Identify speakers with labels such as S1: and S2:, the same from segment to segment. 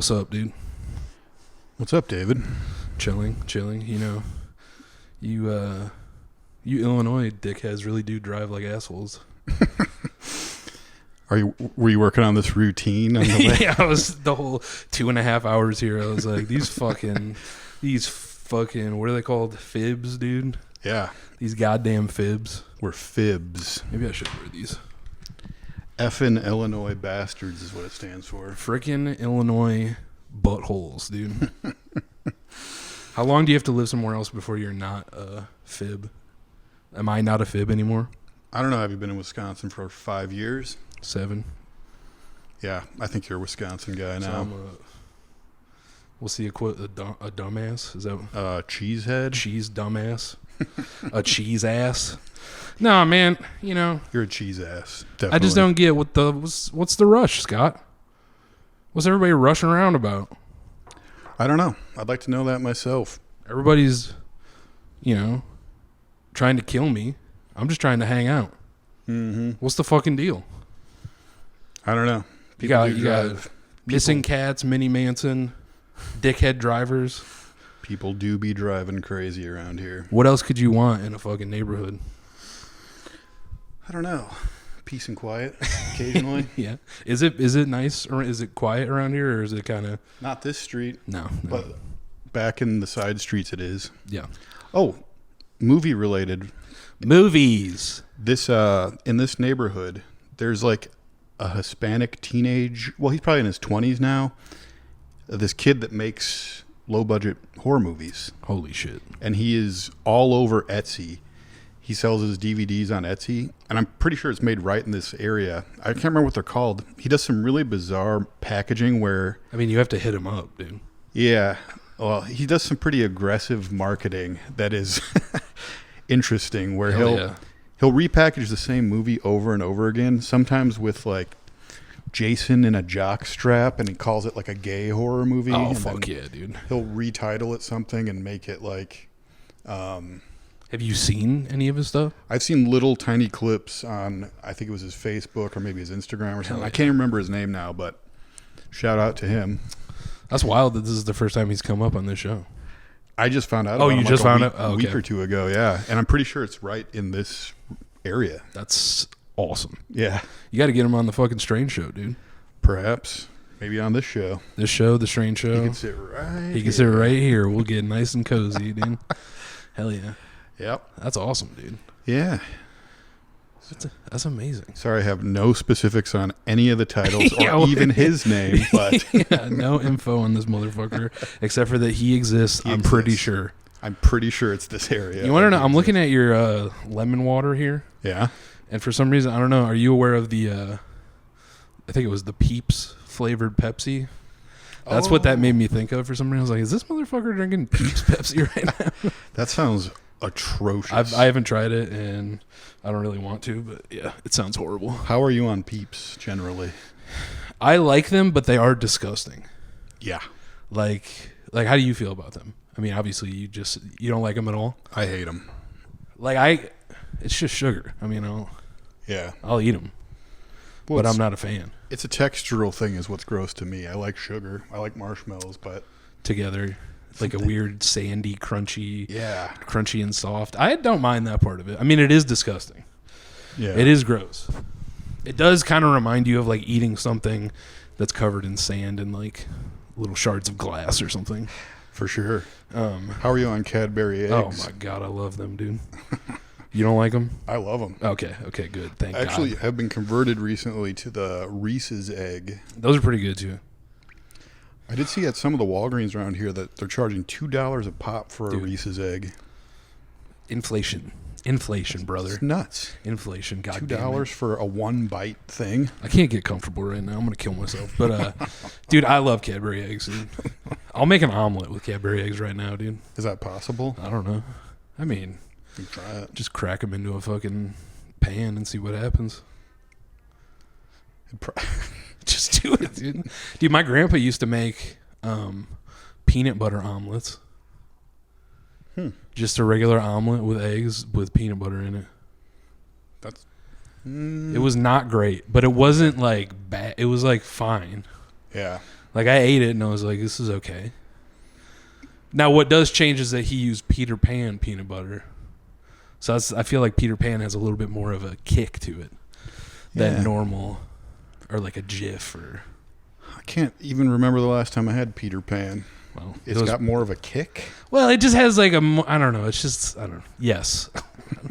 S1: What's up, dude?
S2: What's up, David?
S1: Chilling. You know, you Illinois dickheads really do drive like assholes.
S2: Were you working on this routine on the way?
S1: Yeah, I was the whole 2.5 hours here. I was like, these fucking, what are they called? Fibs, dude.
S2: Yeah,
S1: These goddamn fibs.
S2: we're fibs.
S1: Maybe I should wear these.
S2: Effing Illinois bastards is what it stands for.
S1: Frickin' Illinois buttholes, dude. How long do you have to live somewhere else before you're not a fib? Am I not a fib anymore?
S2: I don't know. Have you been in Wisconsin for 5 years?
S1: 7.
S2: Yeah, I think you're a Wisconsin guy now.
S1: So what's the equivalent? A dumbass? Is that
S2: Cheesehead?
S1: cheese dumbass? A cheese ass? No, man. You know,
S2: You're a cheese ass. Definitely.
S1: I just don't get what's the rush, Scott? What's everybody rushing around about?
S2: I don't know. I'd like to know that myself.
S1: Everybody's, trying to kill me. I'm just trying to hang out.
S2: Mm-hmm.
S1: What's the fucking deal?
S2: I don't know.
S1: You got missing cats, Mini Manson, dickhead drivers.
S2: People do be driving crazy around here.
S1: What else could you want in a fucking neighborhood?
S2: I don't know. Peace and quiet occasionally.
S1: Yeah. Is it nice or is it quiet around here or is it kind of...
S2: Not this street.
S1: No.
S2: But back in the side streets it is.
S1: Yeah.
S2: Oh, movie related.
S1: Movies.
S2: This in this neighborhood, there's like a Hispanic teenage. Well, he's probably in his 20s now. This kid that makes low budget horror movies,
S1: Holy shit.
S2: and he is all over Etsy. He sells his DVDs on Etsy, and I'm pretty sure it's made right in this area. I can't remember what they're called. He does some really bizarre packaging where,
S1: I mean, you have to hit him up, dude.
S2: yeah, well, he does some pretty aggressive marketing that is interesting. Where
S1: Hell
S2: he'll repackage the same movie over and over again, sometimes with like Jason in a jock strap, and he calls it like a gay horror movie.
S1: Oh,
S2: and
S1: fuck
S2: then
S1: yeah, dude.
S2: He'll retitle it something and make it like...
S1: Have you seen any of his stuff?
S2: I've seen little tiny clips on, I think it was his Facebook or maybe his Instagram or something.
S1: Yeah.
S2: I can't remember his name now, but shout out to him.
S1: That's wild that this is the first time he's come up on this show.
S2: I just found out
S1: Oh,
S2: about
S1: you
S2: him
S1: just
S2: like
S1: found
S2: a
S1: out? Oh,
S2: week
S1: okay.
S2: or two ago, yeah. And I'm pretty sure it's right in this area.
S1: That's awesome.
S2: Yeah,
S1: You got to get him on the fucking Strange Show, dude.
S2: perhaps. Maybe on this show.
S1: This show, the Strange Show.
S2: He can sit right
S1: He can sit right here. We'll get nice and cozy, dude. Hell yeah.
S2: Yep.
S1: That's awesome, dude.
S2: Yeah.
S1: That's amazing.
S2: Sorry, I have no specifics on any of the titles or
S1: Yeah, well,
S2: even his name, but
S1: Yeah, no info on this motherfucker except for that he exists.
S2: He
S1: I'm pretty
S2: exists.
S1: sure.
S2: I'm pretty sure it's this area.
S1: You want to know? I'm looking at your lemon water here,
S2: Yeah.
S1: and for some reason, I don't know. Are you aware of the? I think it was the Peeps flavored Pepsi. That's what that made me think of for some reason. I was like, is this motherfucker drinking Peeps Pepsi right now?
S2: That sounds atrocious.
S1: I haven't tried it, and I don't really want to, but yeah, it sounds horrible.
S2: How are you on Peeps generally?
S1: I like them, but they are disgusting.
S2: Yeah.
S1: Like how do you feel about them? I mean, obviously, you don't like them at all.
S2: I hate them.
S1: It's just sugar. I mean,
S2: Yeah.
S1: I'll eat them,
S2: Well,
S1: but I'm not a fan.
S2: It's a textural thing is what's gross to me. I like sugar. I like marshmallows, but...
S1: Together, like a weird sandy, crunchy,
S2: Yeah.
S1: crunchy and soft. I don't mind that part of it. I mean, it is disgusting.
S2: Yeah.
S1: It is gross. It does kind of remind you of like eating something that's covered in sand and like little shards of glass or something.
S2: For sure. How are you on Cadbury eggs?
S1: Oh my God, I love them, dude. You don't like them?
S2: I love them.
S1: Okay, good. Thank God.
S2: Actually, have been converted recently to the Reese's egg.
S1: Those are pretty good too.
S2: I did see at some of the Walgreens around here that they're charging $2 a pop for a
S1: Dude.
S2: Reese's egg.
S1: Inflation, brother.
S2: It's nuts.
S1: Inflation. God
S2: $2
S1: damn it.
S2: for a one bite thing.
S1: I can't get comfortable right now. I'm gonna kill myself. But dude, I love Cadbury eggs. Dude. I'll make an omelet with Cadbury eggs right now, dude.
S2: Is that possible?
S1: I don't know. I mean,
S2: You can try it.
S1: just crack them into a fucking pan and see what happens. Just do it, dude. Dude, my grandpa used to make peanut butter omelets. Just a regular omelet with eggs with peanut butter in it.
S2: That's
S1: It was not great, but it wasn't like bad. It was like fine.
S2: yeah.
S1: Like, I ate it, and I was like, this is okay. Now, what does change is that he used Peter Pan peanut butter. So I feel like Peter Pan has a little bit more of a kick to it than normal, or like a Jif. Or
S2: I can't even remember the last time I had Peter Pan.
S1: Well,
S2: it's got more of a kick.
S1: Well, it just has like I don't know. It's just, I don't know. Yes.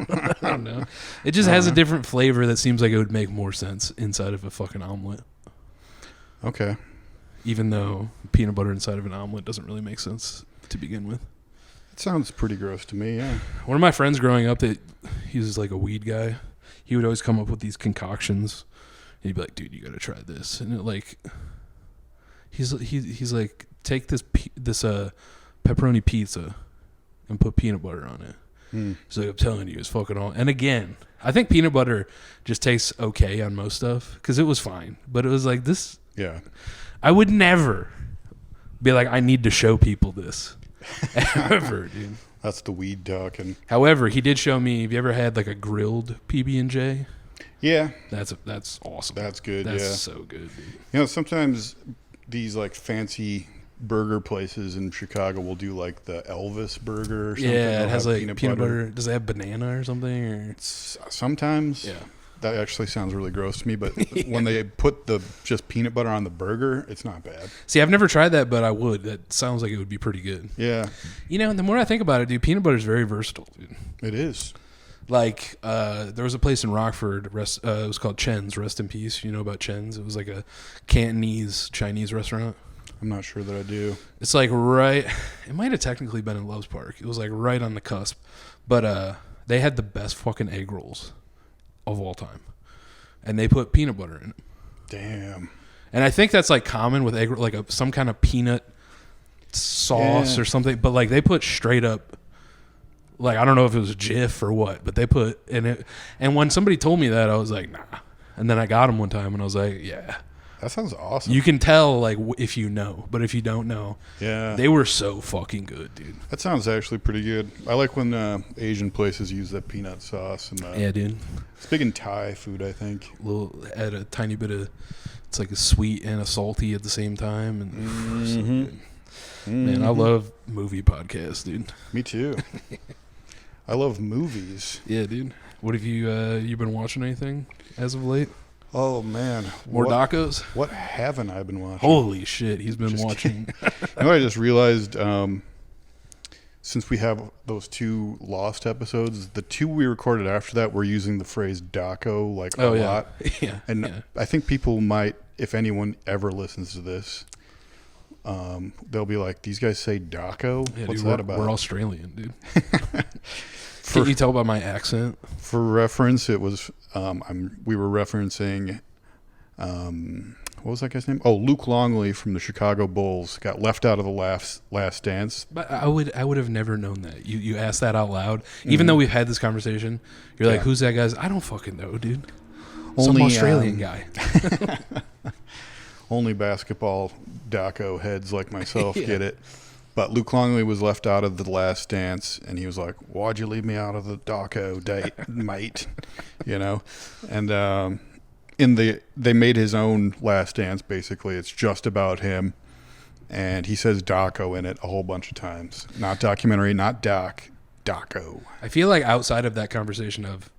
S1: I don't know. It just has a different flavor that seems like it would make more sense inside of a fucking omelet.
S2: Okay.
S1: Even though peanut butter inside of an omelet doesn't really make sense to begin with.
S2: It sounds pretty gross to me, yeah.
S1: One of my friends growing up, he was like a weed guy. He would always come up with these concoctions. And he'd be like, dude, you got to try this. And it like, he's like, take this pepperoni pizza and put peanut butter on it. He's like, I'm telling you, it's fucking all. And again, I think peanut butter just tastes okay on most stuff because it was fine. But it was like this.
S2: Yeah.
S1: I would never be like, I need to show people this. Ever, dude.
S2: That's the weed talking.
S1: However, he did show me, have you ever had like a grilled PB&J?
S2: Yeah.
S1: That's awesome.
S2: That's good,
S1: That's
S2: yeah.
S1: so good, dude.
S2: You know, sometimes these like fancy burger places in Chicago will do like the Elvis burger or something.
S1: Yeah, it has like peanut butter. Does it have banana or something? Or?
S2: Sometimes.
S1: Yeah.
S2: That actually sounds really gross to me, but when they put the just peanut butter on the burger, it's not bad.
S1: See, I've never tried that, but I would. That sounds like it would be pretty good.
S2: Yeah.
S1: You know, the more I think about it, dude, peanut butter is very versatile, dude.
S2: It is.
S1: Like, there was a place in Rockford, it was called Chen's, rest in peace. You know about Chen's? It was like a Cantonese Chinese restaurant.
S2: I'm not sure that I do.
S1: It's like right, it might have technically been in Loves Park. It was like right on the cusp. But they had the best fucking egg rolls of all time. And they put peanut butter in it.
S2: Damn.
S1: And I think that's like common with egg, like some kind of peanut sauce or something. But like they put straight up, like I don't know if it was Jif or what, but they put in it. And when somebody told me that, I was like, nah. And then I got them one time, and I was like, yeah.
S2: That sounds awesome.
S1: You can tell like if you know, but if you don't know,
S2: yeah,
S1: they were so fucking good, dude.
S2: That sounds actually pretty good. I like when Asian places use that peanut sauce. And
S1: yeah, dude.
S2: It's big in Thai food, I think.
S1: Add a tiny bit of, it's like a sweet and a salty at the same time, and so good. Man, I love movie podcasts, dude.
S2: Me too. I love movies.
S1: Yeah, dude. What have you been watching anything as of late?
S2: Oh man,
S1: More docos?
S2: What haven't I been watching?
S1: Holy shit, he's been watching.
S2: You know what I just realized? Since we have those 2 lost episodes, the 2 we recorded after that, we're using the phrase "doco" like a lot.
S1: Yeah,
S2: and I think people might, if anyone ever listens to this, they'll be like, "These guys say doco?
S1: Yeah,
S2: What's
S1: dude,
S2: that about?"
S1: We're Australian, dude. Can you tell by my accent?
S2: For reference, it was we were referencing what was that guy's name? Oh, Luke Longley from the Chicago Bulls got left out of the last dance.
S1: But I would have never known that. You asked that out loud, even though we've had this conversation. You're like, who's that guy? I don't fucking know, dude. Some Australian guy.
S2: Only basketball doco heads like myself get it. But Luke Longley was left out of the last dance, and he was like, "Why'd you leave me out of the doco date, mate?" You know, and they made his own last dance. Basically, it's just about him, and he says doco in it a whole bunch of times. Not documentary, not doco.
S1: I feel like outside of that conversation of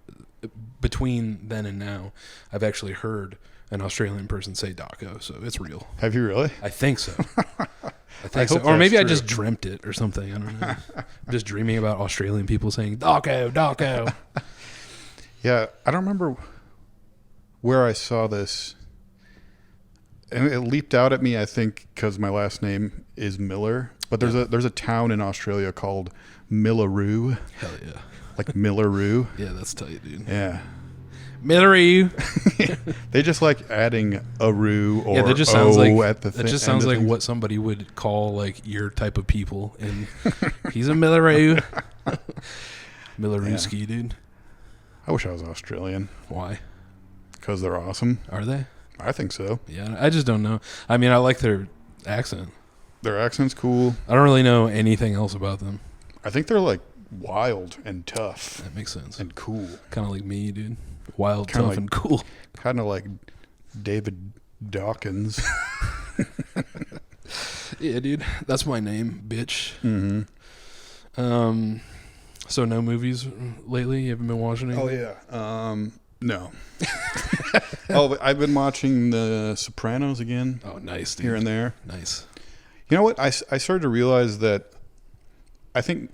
S1: between then and now, I've actually heard an Australian person say doco, so it's real.
S2: Have you really?
S1: I think so. I think so. Or maybe I just dreamt it or something. I don't know. I'm just dreaming about Australian people saying doco.
S2: Yeah, I don't remember where I saw this. And it leaped out at me, I think, because my last name is Miller. But there's a town in Australia called Millaroo.
S1: Hell yeah.
S2: Like Millaroo.
S1: Yeah, that's tight, dude.
S2: Yeah.
S1: Millaroo.
S2: They just like adding a roo or
S1: that just sounds like
S2: at the
S1: that just sounds like what somebody would call like your type of people. And he's a Millaroo. Millarooski, dude.
S2: I wish I was Australian.
S1: Why?
S2: Because they're awesome.
S1: Are they?
S2: I think so.
S1: Yeah, I just don't know. I mean, I like their accent.
S2: Their accent's cool.
S1: I don't really know anything else about them.
S2: I think they're like wild and tough.
S1: That makes sense.
S2: And cool.
S1: Kind of like me, dude. Wild,
S2: Kinda
S1: tough,
S2: like,
S1: and cool.
S2: Kind of like David Dawkins.
S1: Yeah, dude. That's my name, bitch.
S2: Mm-hmm.
S1: So no movies lately? You haven't been watching anything?
S2: Oh, yeah. No. But I've been watching The Sopranos again.
S1: Oh, nice, dude.
S2: Here and there.
S1: Nice.
S2: You know what? I started to realize that I think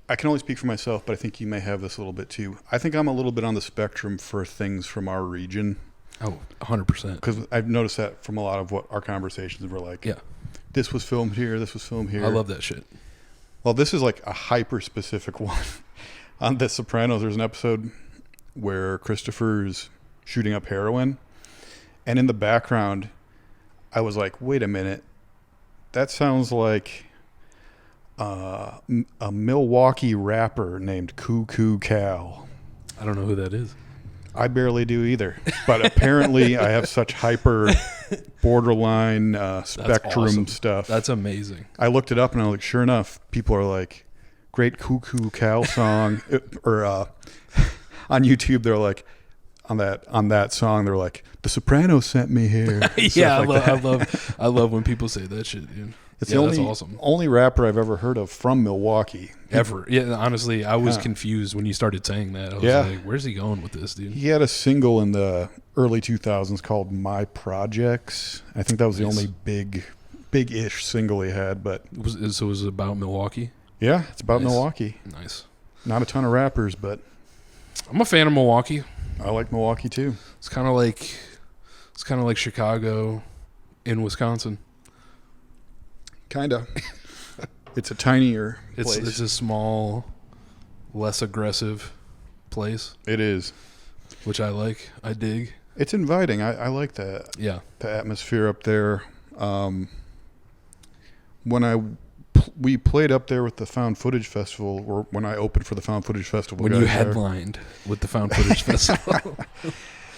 S2: I can only speak for myself, but I think you may have this a little bit too. I think I'm a little bit on the spectrum for things from our region.
S1: Oh, 100%.
S2: Because I've noticed that from a lot of what our conversations were like.
S1: Yeah.
S2: This was filmed here. This was filmed here.
S1: I love that shit.
S2: Well, this is like a hyper-specific one. On The Sopranos, there's an episode where Christopher's shooting up heroin. And in the background, I was like, wait a minute. That sounds like a Milwaukee rapper named Cuckoo Cal.
S1: I don't know who that is.
S2: I barely do either. But apparently I have such hyper borderline spectrum
S1: awesome.
S2: stuff.
S1: That's amazing.
S2: I looked it up and I was like, sure enough, people are like, great Cuckoo Cal song. Or on YouTube, they're like, on that song, they're like, The Sopranos sent me here.
S1: Yeah,
S2: like
S1: I love when people say that shit, dude.
S2: It's
S1: yeah,
S2: the
S1: that's awesome.
S2: only rapper I've ever heard of from Milwaukee.
S1: Ever. Yeah, honestly, I was confused when you started saying that. I was like, where's he going with this, dude?
S2: He had a single in the early 2000s called My Projects. I think that was the only big-ish single he had. But
S1: So it was about Milwaukee?
S2: Yeah, it's about Milwaukee.
S1: Nice.
S2: Not a ton of rappers, but
S1: I'm a fan of Milwaukee.
S2: I like Milwaukee too.
S1: It's kind of like Chicago in Wisconsin.
S2: Kinda. It's a tinier place.
S1: It's a small, less aggressive place.
S2: It is.
S1: Which I like. I dig.
S2: It's inviting. I like that.
S1: Yeah.
S2: The atmosphere up there. When we played up there with the Found Footage Festival, or when I opened for the Found Footage Festival.
S1: When you headlined with the Found Footage Festival.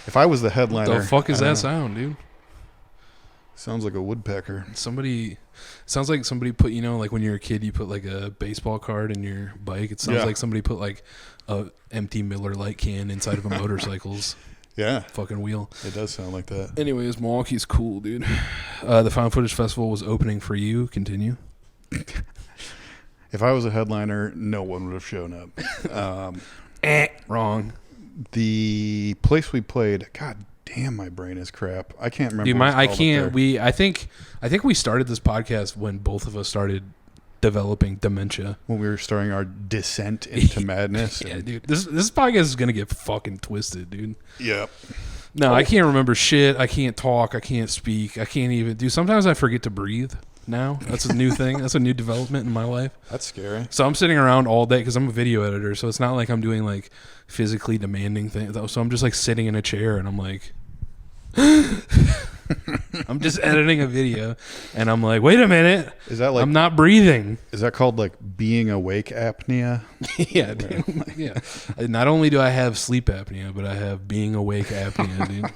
S2: If I was the headliner.
S1: What the fuck is that sound, dude?
S2: Sounds like a woodpecker.
S1: Sounds like somebody put, like when you're a kid, you put like a baseball card in your bike. It sounds like somebody put like a empty Miller Lite can inside of a motorcycle's fucking wheel.
S2: It does sound like that.
S1: Anyways, Milwaukee's cool, dude. The Found Footage Festival was opening for you. Continue.
S2: If I was a headliner, no one would have shown up.
S1: Wrong.
S2: The place we played, God damn, my brain is crap. I can't remember.
S1: Dude, I can't. I think we started this podcast when both of us started developing dementia.
S2: When we were starting our descent into madness.
S1: Yeah, dude. This podcast is gonna get fucking twisted, dude.
S2: Yep.
S1: No, I can't remember shit. I can't talk. I can't speak. I can't even do. Sometimes I forget to breathe. Now that's a new thing. That's a new development in my life.
S2: That's scary.
S1: So I'm sitting around all day because I'm a video editor. So it's not like I'm doing like physically demanding things. So I'm just like sitting in a chair and I'm like, I'm just editing a video and I'm like, wait a minute.
S2: Is that like
S1: I'm not breathing?
S2: Is that called like being awake apnea?
S1: Yeah, dude. Yeah. Not only do I have sleep apnea, but I have being awake apnea, dude.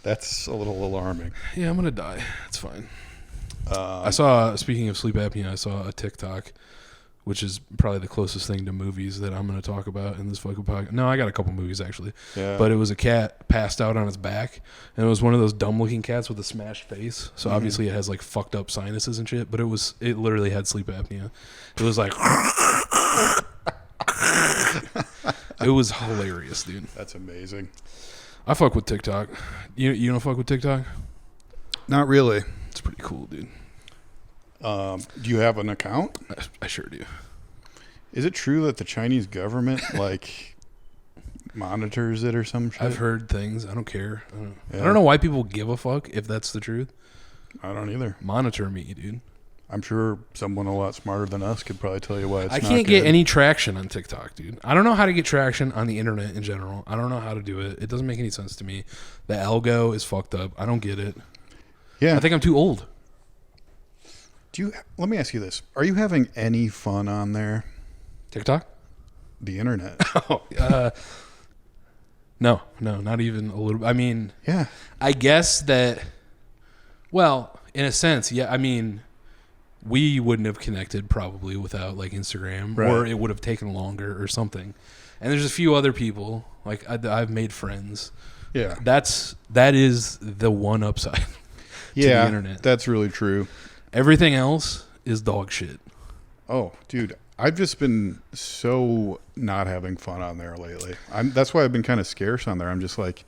S2: That's a little alarming.
S1: Yeah, I'm gonna die. It's fine. Speaking of sleep apnea, I saw a TikTok, which is probably the closest thing to movies that I'm going to talk about in this fucking podcast. No, I got a couple movies actually. Yeah. But it was a cat passed out on its back, and it was one of those dumb looking cats with a smashed face. So obviously it has like fucked up sinuses and shit, but it literally had sleep apnea. It was like it was hilarious, dude.
S2: That's amazing.
S1: I fuck with TikTok. You don't fuck with TikTok?
S2: Not really.
S1: It's pretty cool, dude.
S2: Do you have an account?
S1: I sure do.
S2: Is it true that the Chinese government like monitors it or some shit?
S1: I've heard things. I don't care. I don't know why people give a fuck if that's the truth.
S2: I don't either.
S1: Monitor me, dude.
S2: I'm sure someone a lot smarter than us could probably tell you why it's not
S1: I can't get any traction on TikTok, dude. I don't know how to get traction on the internet in general. I don't know how to do it. It doesn't make any sense to me. The algo is fucked up. I don't get it.
S2: Yeah.
S1: I think I'm too old.
S2: Let me ask you this. Are you having any fun on there?
S1: TikTok?
S2: The internet.
S1: No, not even a little. I mean,
S2: yeah.
S1: I guess that, well, in a sense, yeah. I mean, we wouldn't have connected probably without like Instagram, right. Or it would have taken longer or something. And there's a few other people, like I've made friends.
S2: Yeah.
S1: That is the one upside.
S2: Yeah,
S1: to the internet.
S2: That's really true.
S1: Everything else is dog shit.
S2: Oh, dude, I've just been so not having fun on there lately. That's why I've been kind of scarce on there. I'm just like,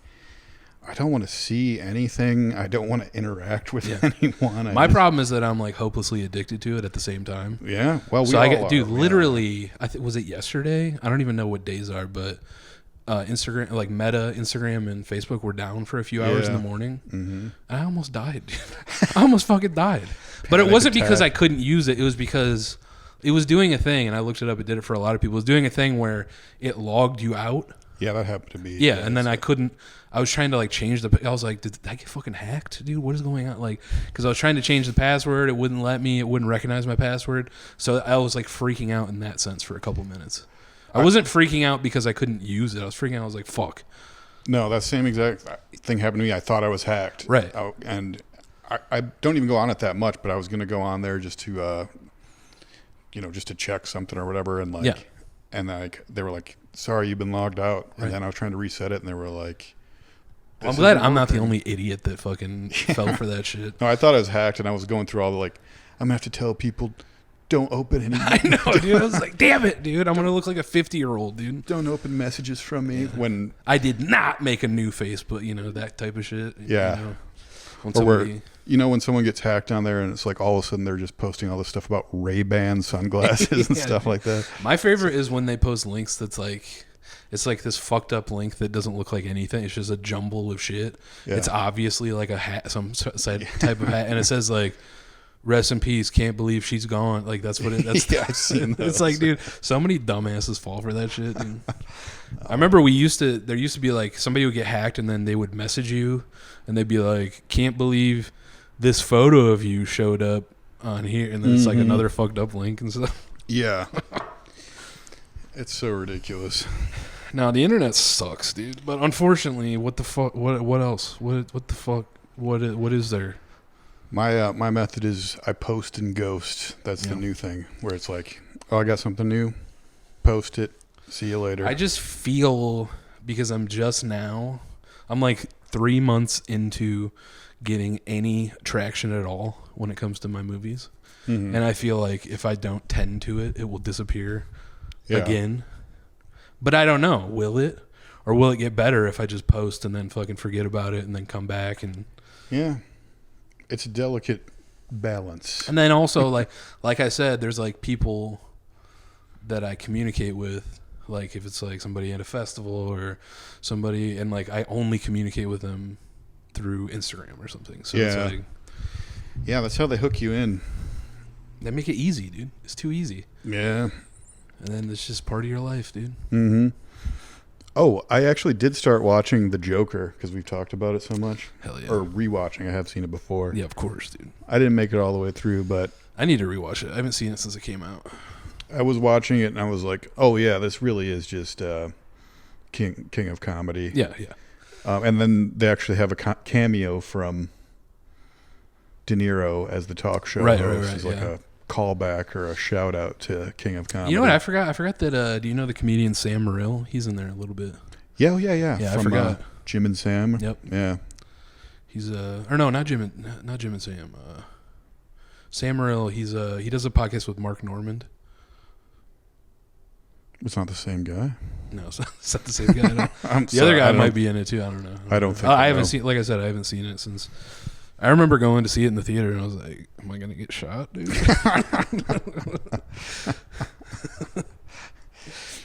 S2: I don't want to see anything. I don't want to interact with anyone.
S1: My problem is that I'm like hopelessly addicted to it at the same time.
S2: Yeah, well,
S1: so I get, dude, literally, I think was it yesterday? I don't even know what days are, but Instagram, like Meta, Instagram, and Facebook were down for a few hours in the morning. Mm-hmm. I almost died. Dude. I almost fucking died. But it wasn't because I couldn't use it. It was because it was doing a thing, and I looked it up. It did it for a lot of people. It was doing a thing where it logged you out.
S2: Yeah, that happened to me.
S1: Yeah, and then I couldn't. I was trying to like change I was like, did I get fucking hacked, dude? What is going on? Like, because I was trying to change the password, it wouldn't let me. It wouldn't recognize my password. So I was like freaking out in that sense for a couple minutes. I wasn't freaking out because I couldn't use it. I was freaking out. I was like, fuck.
S2: No, that same exact thing happened to me. I thought I was hacked.
S1: Right.
S2: And I don't even go on it that much, but I was going to go on there just to, just to check something or whatever. And like, and like they were like, sorry, you've been logged out. And then I was trying to reset it, and they were like,
S1: I'm glad I'm not the only idiot that fucking fell for that shit.
S2: No, I thought I was hacked, and I was going through all the like, I'm gonna have to tell people, don't open any.
S1: I know, dude. I was like, damn it, dude. I'm gonna look like a 50-year-old, dude.
S2: Don't open messages from me when
S1: I did not make a new Facebook. That type of shit.
S2: Yeah. When someone gets hacked on there, and it's like all of a sudden they're just posting all this stuff about Ray-Ban sunglasses and stuff like that.
S1: My favorite is when they post links that's like. It's like this fucked up link that doesn't look like anything. It's just a jumble of shit. Yeah. It's obviously like a hat, some type of hat, and it says like, "Rest in peace. Can't believe she's gone." Like that's what it. That's
S2: I've seen those.
S1: It's like, dude, so many dumbasses fall for that shit. Dude. I remember there used to be like somebody would get hacked, and then they would message you, and they'd be like, "Can't believe this photo of you showed up on here," and then it's like another fucked up link and stuff.
S2: Yeah, it's so ridiculous.
S1: Now the internet sucks, dude. But unfortunately, what the fuck? What else? What the fuck? What is there?
S2: My method is I post and ghost. That's the new thing where it's like, oh, I got something new. Post it. See you later.
S1: I just feel because I'm like 3 months into getting any traction at all when it comes to my movies, and I feel like if I don't tend to it, it will disappear again. But I don't know. Will it? Or will it get better if I just post and then fucking forget about it and then come back and...
S2: Yeah. It's a delicate balance.
S1: And then also, like I said, there's like people that I communicate with. Like if it's like somebody at a festival or somebody, and like I only communicate with them through Instagram or something. So it's like...
S2: Yeah, that's how they hook you in.
S1: They make it easy, dude. It's too easy.
S2: Yeah.
S1: And then it's just part of your life, dude.
S2: Mm-hmm. Oh, I actually did start watching The Joker because we've talked about it so much.
S1: Hell yeah.
S2: Or rewatching. I have seen it before.
S1: Yeah, of course, dude.
S2: I didn't make it all the way through, but...
S1: I need to rewatch it. I haven't seen it since it came out.
S2: I was watching it and I was like, oh yeah, this really is just King of Comedy.
S1: Yeah, yeah.
S2: And then they actually have a cameo from De Niro as the talk show host. Right. It's like a callback or a shout out to King of Comedy.
S1: You know what I forgot? I forgot that. Do you know the comedian Sam Morril? He's in there a little bit.
S2: Yeah.
S1: Yeah,
S2: from,
S1: I forgot.
S2: Jim and Sam.
S1: Yep.
S2: Yeah.
S1: He's or no, not Jim and Sam. Sam Morril. He does a podcast with Mark Normand.
S2: It's not the same guy.
S1: No, it's not the same guy. The other guy might be in it too. I don't know.
S2: I don't think.
S1: I haven't seen. Like I said, I haven't seen it since. I remember going to see it in the theater, and I was like, "Am I gonna get shot, dude?"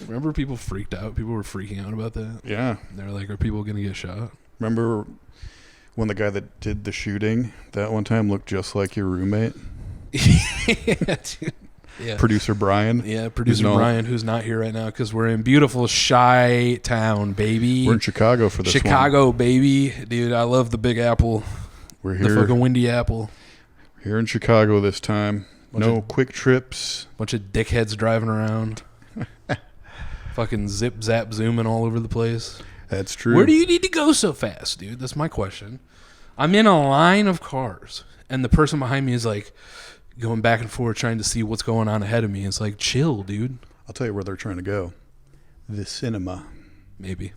S1: Remember, people freaked out. People were freaking out about that.
S2: Yeah,
S1: they were like, "Are people gonna get shot?"
S2: Remember when the guy that did the shooting that one time looked just like your roommate?
S1: Yeah, dude. Yeah.
S2: Producer Brian.
S1: Yeah, producer Brian, who's not here right now because we're in beautiful Chi-Town, baby.
S2: We're in Chicago for this
S1: Chicago, baby. Dude, I love the Big Apple.
S2: We're here.
S1: The fucking Windy Apple.
S2: Here in Chicago this time. No quick trips.
S1: Bunch of dickheads driving around. Fucking zip, zap, zooming all over the place.
S2: That's true.
S1: Where do you need to go so fast, dude? That's my question. I'm in a line of cars, and the person behind me is like... going back and forth trying to see what's going on ahead of me. It's like, chill, dude.
S2: I'll tell you where they're trying to go. The cinema.
S1: Maybe.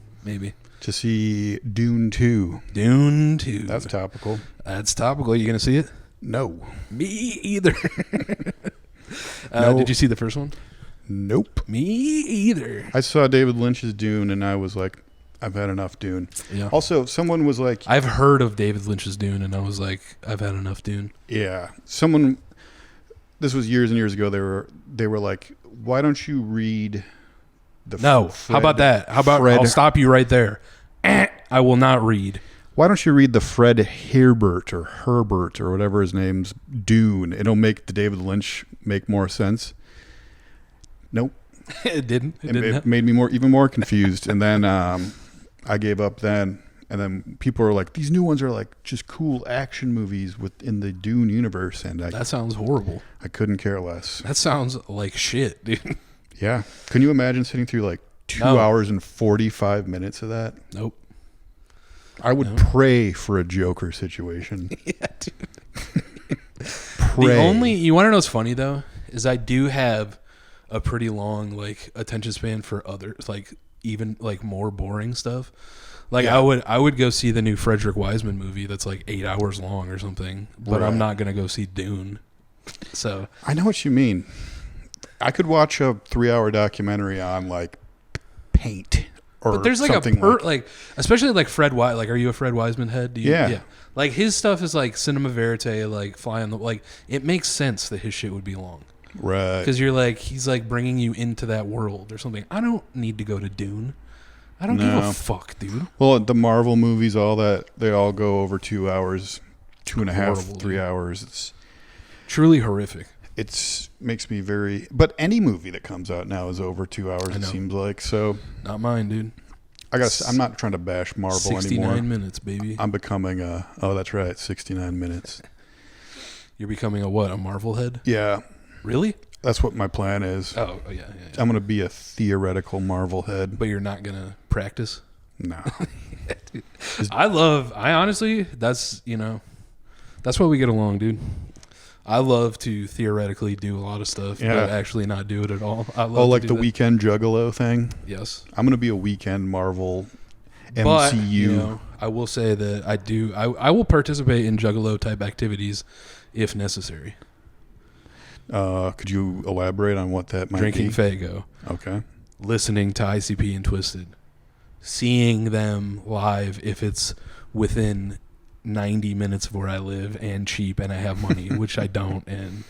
S2: To see Dune 2.
S1: Dune 2.
S2: That's topical.
S1: You going to see it?
S2: No.
S1: Me either.
S2: No.
S1: Did you see the first one?
S2: Nope.
S1: Me either.
S2: I saw David Lynch's Dune, and I was like, I've had enough Dune.
S1: Yeah.
S2: Also, someone was like...
S1: I've heard of David Lynch's Dune, and I was like, I've had enough Dune.
S2: Yeah. Someone... This was years and years ago. They were like, why don't you read the...
S1: No. How about that? How about... I'll stop you right there. I will not read.
S2: Why don't you read the Fred Herbert or whatever his name's Dune? It'll make the David Lynch make more sense. Nope.
S1: It didn't.
S2: It made me even more confused. And then I gave up then. And then people were like, these new ones are like just cool action movies within the Dune universe. And
S1: that sounds horrible.
S2: I couldn't care less.
S1: That sounds like shit, dude.
S2: Yeah. Can you imagine sitting through like 2 hours and 45 minutes of that?
S1: Nope.
S2: I would pray for a Joker situation.
S1: Yeah, dude.
S2: Pray.
S1: You want to know what's funny though? Is I do have a pretty long like attention span for others, like even like more boring stuff. Like I would go see the new Frederick Wiseman movie that's like 8 hours long or something, but I'm not gonna go see Dune. So
S2: I know what you mean. I could watch a 3-hour documentary on like paint.
S1: But there's like like especially like Fred Wise. Like, are you a Fred Wiseman head?
S2: Yeah.
S1: Like his stuff is like cinema verite, like fly on the like. It makes sense that his shit would be long,
S2: right?
S1: Because you're like he's like bringing you into that world or something. I don't need to go to Dune. I don't give a fuck, dude.
S2: Well, the Marvel movies, all that they all go over 2 hours, 2.5, 3 hours. It's
S1: truly horrific.
S2: It makes me very... But any movie that comes out now is over 2 hours, it seems like. So
S1: not mine, dude.
S2: I'm not trying to bash Marvel
S1: 69
S2: anymore.
S1: 69 minutes, baby.
S2: I'm becoming a... Oh, that's right. 69 minutes.
S1: You're becoming a what? A Marvel head?
S2: Yeah.
S1: Really?
S2: That's what my plan is.
S1: Oh, yeah.
S2: I'm going to be a theoretical Marvel head.
S1: But you're not going to practice?
S2: No.
S1: I honestly, that's why we get along, dude. I love to theoretically do a lot of stuff, but actually not do it at all.
S2: Like the Weekend Juggalo thing?
S1: Yes.
S2: I'm going to be a Weekend Marvel MCU.
S1: But, I will say that I will participate in Juggalo type activities if necessary.
S2: Could you elaborate on what that might
S1: Drinking
S2: be?
S1: Faygo.
S2: Okay.
S1: Listening to ICP and Twisted. Seeing them live if it's within 90 minutes of where I live and cheap and I have money, which I don't, and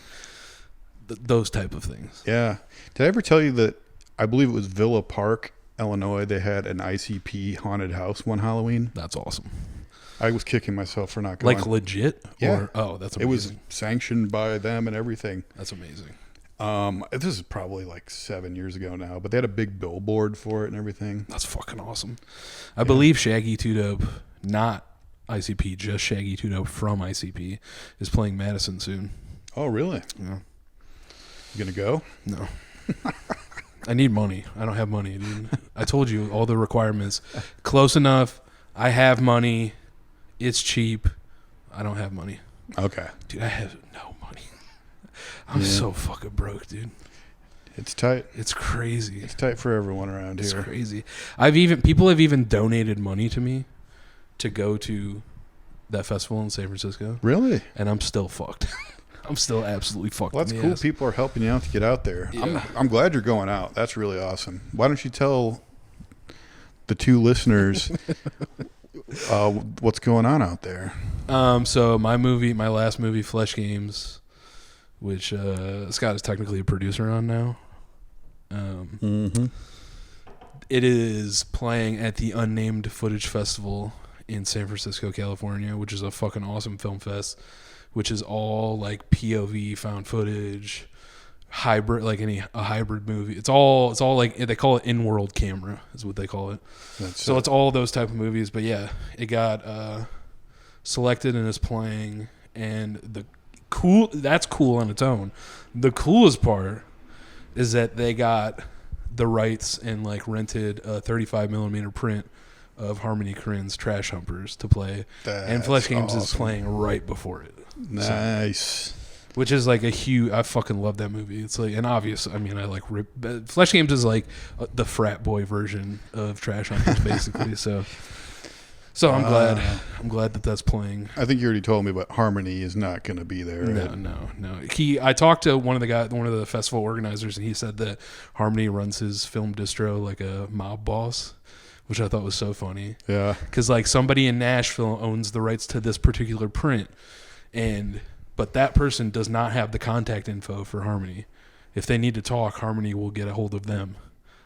S1: those type of things.
S2: Yeah. Did I ever tell you that I believe it was Villa Park, Illinois, they had an ICP haunted house one Halloween?
S1: That's awesome.
S2: I was kicking myself for not going.
S1: Like legit?
S2: Yeah.
S1: That's amazing.
S2: It was sanctioned by them and everything.
S1: That's amazing.
S2: This is probably like 7 years ago now, but they had a big billboard for it and everything.
S1: That's fucking awesome. I believe Shaggy 2 Dope, not ICP, just Shaggy 2 Dope from ICP, is playing Madison soon.
S2: Oh, really?
S1: Yeah.
S2: You gonna go?
S1: No. I need money. I don't have money, dude. I told you all the requirements. Close enough. I have money. It's cheap. I don't have money.
S2: Okay.
S1: Dude, I have no money. I'm so fucking broke, dude.
S2: It's tight.
S1: It's crazy.
S2: It's tight for everyone around here.
S1: It's crazy. People have even donated money to me to go to that festival in San Francisco.
S2: Really?
S1: And I'm still fucked. I'm still absolutely fucked.
S2: Well, that's cool.
S1: Ass.
S2: People are helping you out to get out there.
S1: Yeah.
S2: I'm glad you're going out. That's really awesome. Why don't you tell the two listeners what's going on out there?
S1: So my last movie, Flesh Games, which Scott is technically a producer on now. It is playing at the Unnamed Footage Festival in San Francisco, California, which is a fucking awesome film fest, which is all like POV, found footage, hybrid, like a hybrid movie. It's all like, they call it in-world camera is what they call it. So it's all those type of movies. But yeah, it got selected and is playing, and that's cool on its own. The coolest part is that they got the rights and like rented a 35 millimeter print of Harmony Korine's Trash Humpers to play. And Flesh Games is playing right before it.
S2: Nice.
S1: So, which is like I fucking love that movie. It's like, and obvious, I mean, I like Flesh Games is like the frat boy version of Trash Humpers basically. So So I'm glad. I'm glad that that's playing.
S2: I think you already told me, but Harmony is not going to be there. Right?
S1: No. I talked to one of the festival organizers, and he said that Harmony runs his film distro like a mob boss, which I thought was so funny.
S2: Yeah.
S1: Because like somebody in Nashville owns the rights to this particular print, but that person does not have the contact info for Harmony. If they need to talk, Harmony will get a hold of them.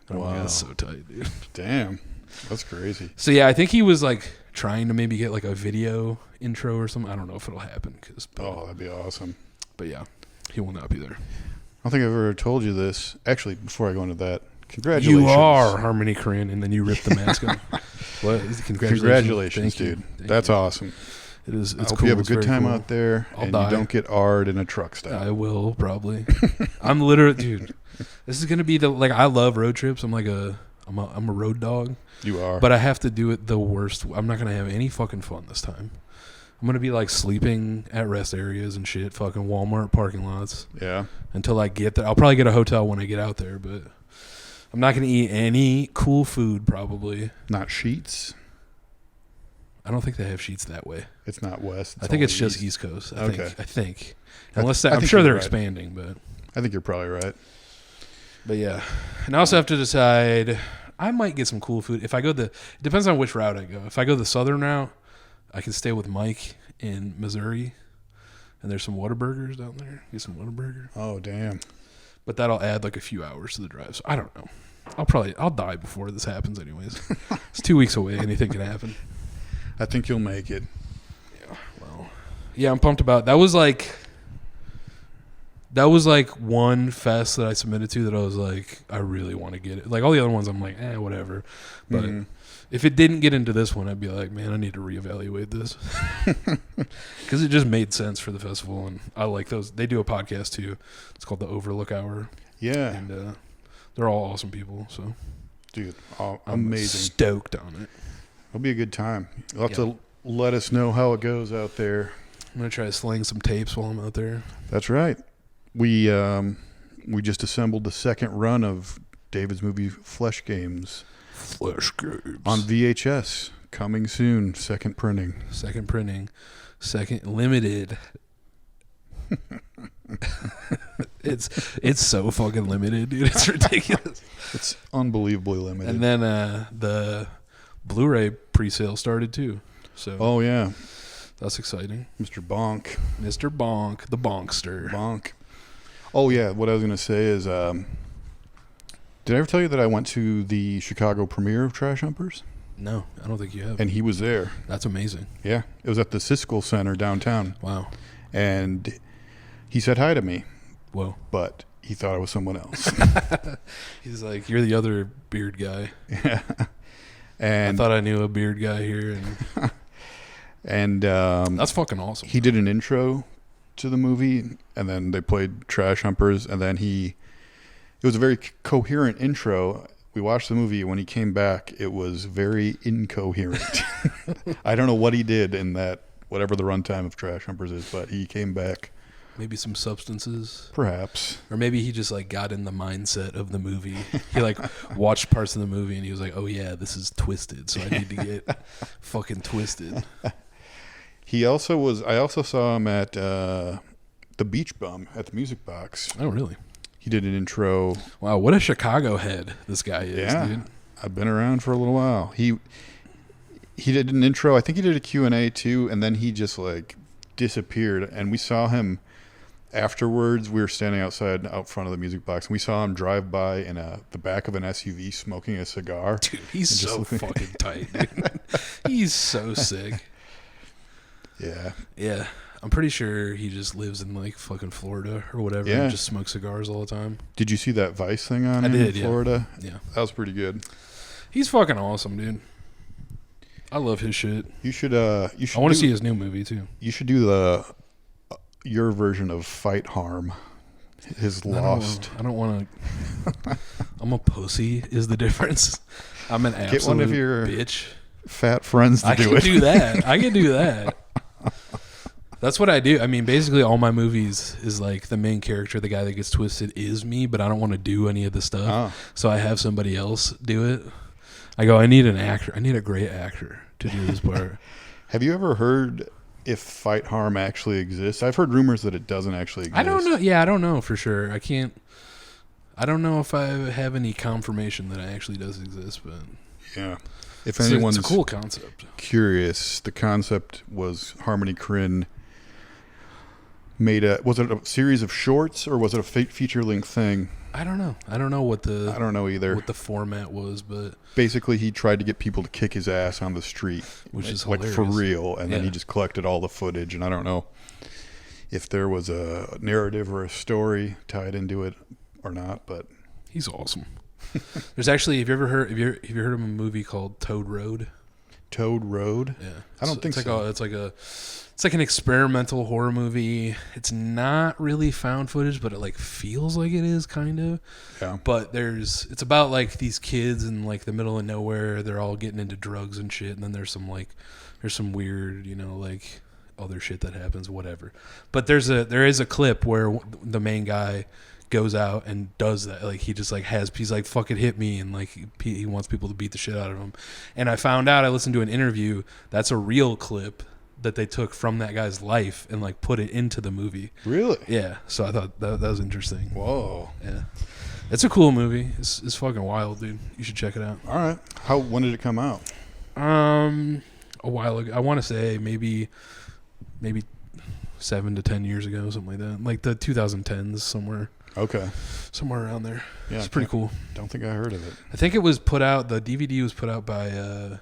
S1: Wow, that's so tight, dude.
S2: Damn. That's crazy.
S1: So yeah, I think he was like trying to maybe get like a video intro or something. I don't know if it'll happen.
S2: That'd be awesome.
S1: But yeah, he will not be there.
S2: I don't think I've ever told you this. Actually, before I go into that, congratulations.
S1: You are Harmony Korine, and then you rip the mask off. What?
S2: Congratulations, dude. That's awesome.
S1: It is. It's
S2: I hope
S1: cool.
S2: you have a
S1: It's
S2: good
S1: very
S2: time
S1: cool.
S2: out there,
S1: I'll
S2: and
S1: die.
S2: you don't get R'd in a truck stop.
S1: I will probably. I'm literally, dude. This is gonna be I love road trips. I'm a road dog.
S2: You are.
S1: But I have to do it the worst. I'm not going to have any fucking fun this time. I'm going to be like sleeping at rest areas and shit, fucking Walmart parking lots.
S2: Yeah.
S1: Until I get there. I'll probably get a hotel when I get out there, but I'm not going to eat any cool food probably.
S2: Not Sheets?
S1: I don't think they have Sheets that way.
S2: It's not West.
S1: I think it's just East Coast. I think. Unless
S2: I
S1: I'm
S2: think
S1: sure
S2: you're
S1: they're
S2: right.
S1: expanding, but
S2: I think you're probably right.
S1: But yeah. And I also have to decide... I might get some cool food. It depends on which route I go. If I go the southern route, I can stay with Mike in Missouri, and there's some Whataburgers down there. Get some Whataburger.
S2: Oh, damn.
S1: But that'll add like a few hours to the drive. So I don't know. I'll die before this happens anyways. It's 2 weeks away. Anything can happen.
S2: I think you'll make it.
S1: Yeah, well. Yeah, I'm pumped about it. That was like one fest that I submitted to that I was like, I really want to get it. Like all the other ones, I'm like, whatever. But if it didn't get into this one, I'd be like, man, I need to reevaluate this. Because it just made sense for the festival. And I like those. They do a podcast too. It's called The Overlook Hour.
S2: Yeah.
S1: And they're all awesome people. So,
S2: dude, I'm
S1: amazing. Stoked on it.
S2: It'll be a good time. You'll have to let us know how it goes out there.
S1: I'm going to try to sling some tapes while I'm out there.
S2: That's right. We just assembled the second run of David's movie Flesh Games.
S1: Flesh Games.
S2: On VHS. Coming soon. Second printing.
S1: Second limited. It's so fucking limited, dude. It's ridiculous.
S2: It's unbelievably limited.
S1: And then the Blu-ray pre-sale started too. So
S2: oh yeah.
S1: That's exciting.
S2: Mr. Bonk.
S1: Mr. Bonk, the Bonkster.
S2: Bonk. Oh, yeah. What I was going to say is, did I ever tell you that I went to the Chicago premiere of Trash Humpers?
S1: No, I don't think you have.
S2: And he was there.
S1: That's amazing.
S2: Yeah. It was at the Siskel Center downtown.
S1: Wow.
S2: And he said hi to me.
S1: Whoa.
S2: But he thought I was someone else.
S1: He's like, you're the other beard guy.
S2: Yeah. And
S1: I thought I knew a beard guy here. And that's fucking awesome.
S2: He did an intro to the movie, and then they played Trash Humpers, and then it was a very coherent intro. We watched the movie. When he came back, it was very incoherent. I don't know what he did in that, whatever the runtime of Trash Humpers is, but he came back.
S1: Maybe some substances.
S2: Perhaps.
S1: Or maybe he just like got in the mindset of the movie. He like watched parts of the movie and he was like, oh yeah, this is twisted, so I need to get fucking twisted.
S2: I also saw him at the Beach Bum at the Music Box.
S1: Oh, really?
S2: He did an intro.
S1: Wow, what a Chicago head this guy is, dude.
S2: I've been around for a little while. He did an intro. I think he did a Q&A too, and then he just like disappeared. And we saw him afterwards. We were standing out front of the Music Box, and we saw him drive by in the back of an SUV smoking a cigar.
S1: Dude, he's so fucking tight, dude. He's so sick.
S2: Yeah.
S1: Yeah. I'm pretty sure he just lives in like fucking Florida or whatever and just smokes cigars all the time.
S2: Did you see that Vice thing on him in Florida?
S1: Yeah.
S2: That was pretty good.
S1: He's fucking awesome, dude. I love his shit.
S2: You should
S1: I want to see his new movie too.
S2: You should do your version of Fight Harm. His Lost.
S1: I don't want to. I'm a pussy is the difference. I'm an absolute
S2: Get one of your
S1: bitch.
S2: Fat friends to do it.
S1: I can do that. That's what I do. I mean, basically all my movies is like the main character, the guy that gets twisted is me, but I don't want to do any of the stuff. So I have somebody else do it. I go, I need an actor. I need a great actor to do this part.
S2: Have you ever heard if fight harm actually exists? I've heard rumors that it doesn't actually exist.
S1: I don't know. Yeah, I don't know for sure. I don't know if I have any confirmation that it actually does exist, but
S2: yeah. If anyone's
S1: it's a cool concept.
S2: Curious, the concept was Harmony Korine was it a series of shorts or was it a feature-length thing?
S1: I don't know. I don't know
S2: either.
S1: What the format was, but
S2: basically he tried to get people to kick his ass on the street,
S1: which is
S2: like
S1: hilarious.
S2: For real, and then he just collected all the footage, and I don't know if there was a narrative or a story tied into it or not, but
S1: he's awesome. There's actually, have you ever heard of a movie called Toad Road?
S2: Toad Road?
S1: Yeah.
S2: I don't think so.
S1: It's like an experimental horror movie. It's not really found footage, but it like feels like it is kind of.
S2: Yeah.
S1: But it's about like these kids in like the middle of nowhere. They're all getting into drugs and shit, and then there's some weird, like other shit that happens, whatever. But there is a clip where the main guy goes out and does that. Like he's like fucking hit me, and like he wants people to beat the shit out of him. And I found out, I listened to an interview, that's a real clip that they took from that guy's life and like put it into the movie.
S2: Really?
S1: Yeah. So I thought that was interesting.
S2: Whoa.
S1: Yeah. It's a cool movie. It's fucking wild, dude. You should check it out.
S2: All right. When did it come out?
S1: A while ago. I want to say maybe 7 to 10 years ago, something like that. Like the 2010s somewhere.
S2: Okay.
S1: Somewhere around there.
S2: Yeah.
S1: It's pretty cool.
S2: Don't think I heard of it. I
S1: think it was put out, the DVD was put out by, I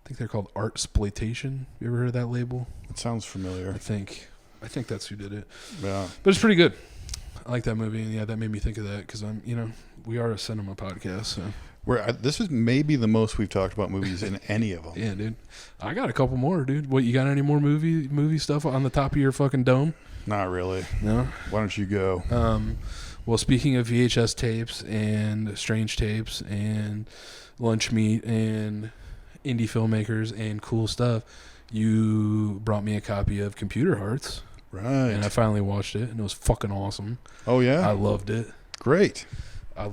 S1: think they're called Art Exploitation. You ever heard of that label?
S2: It sounds familiar.
S1: I think that's who did it.
S2: Yeah.
S1: But it's pretty good. I like that movie, and yeah, that made me think of that because we are a cinema podcast, so.
S2: This is maybe the most we've talked about movies in any of them.
S1: Yeah, dude. I got a couple more, dude. What, you got any more movie stuff on the top of your fucking dome?
S2: Not really.
S1: No?
S2: Why don't you go?
S1: Well, speaking of VHS tapes and strange tapes and lunch meat and indie filmmakers and cool stuff, you brought me a copy of Computer Hearts.
S2: Right.
S1: And I finally watched it, and it was fucking awesome.
S2: Oh, yeah?
S1: I loved it.
S2: Great.
S1: I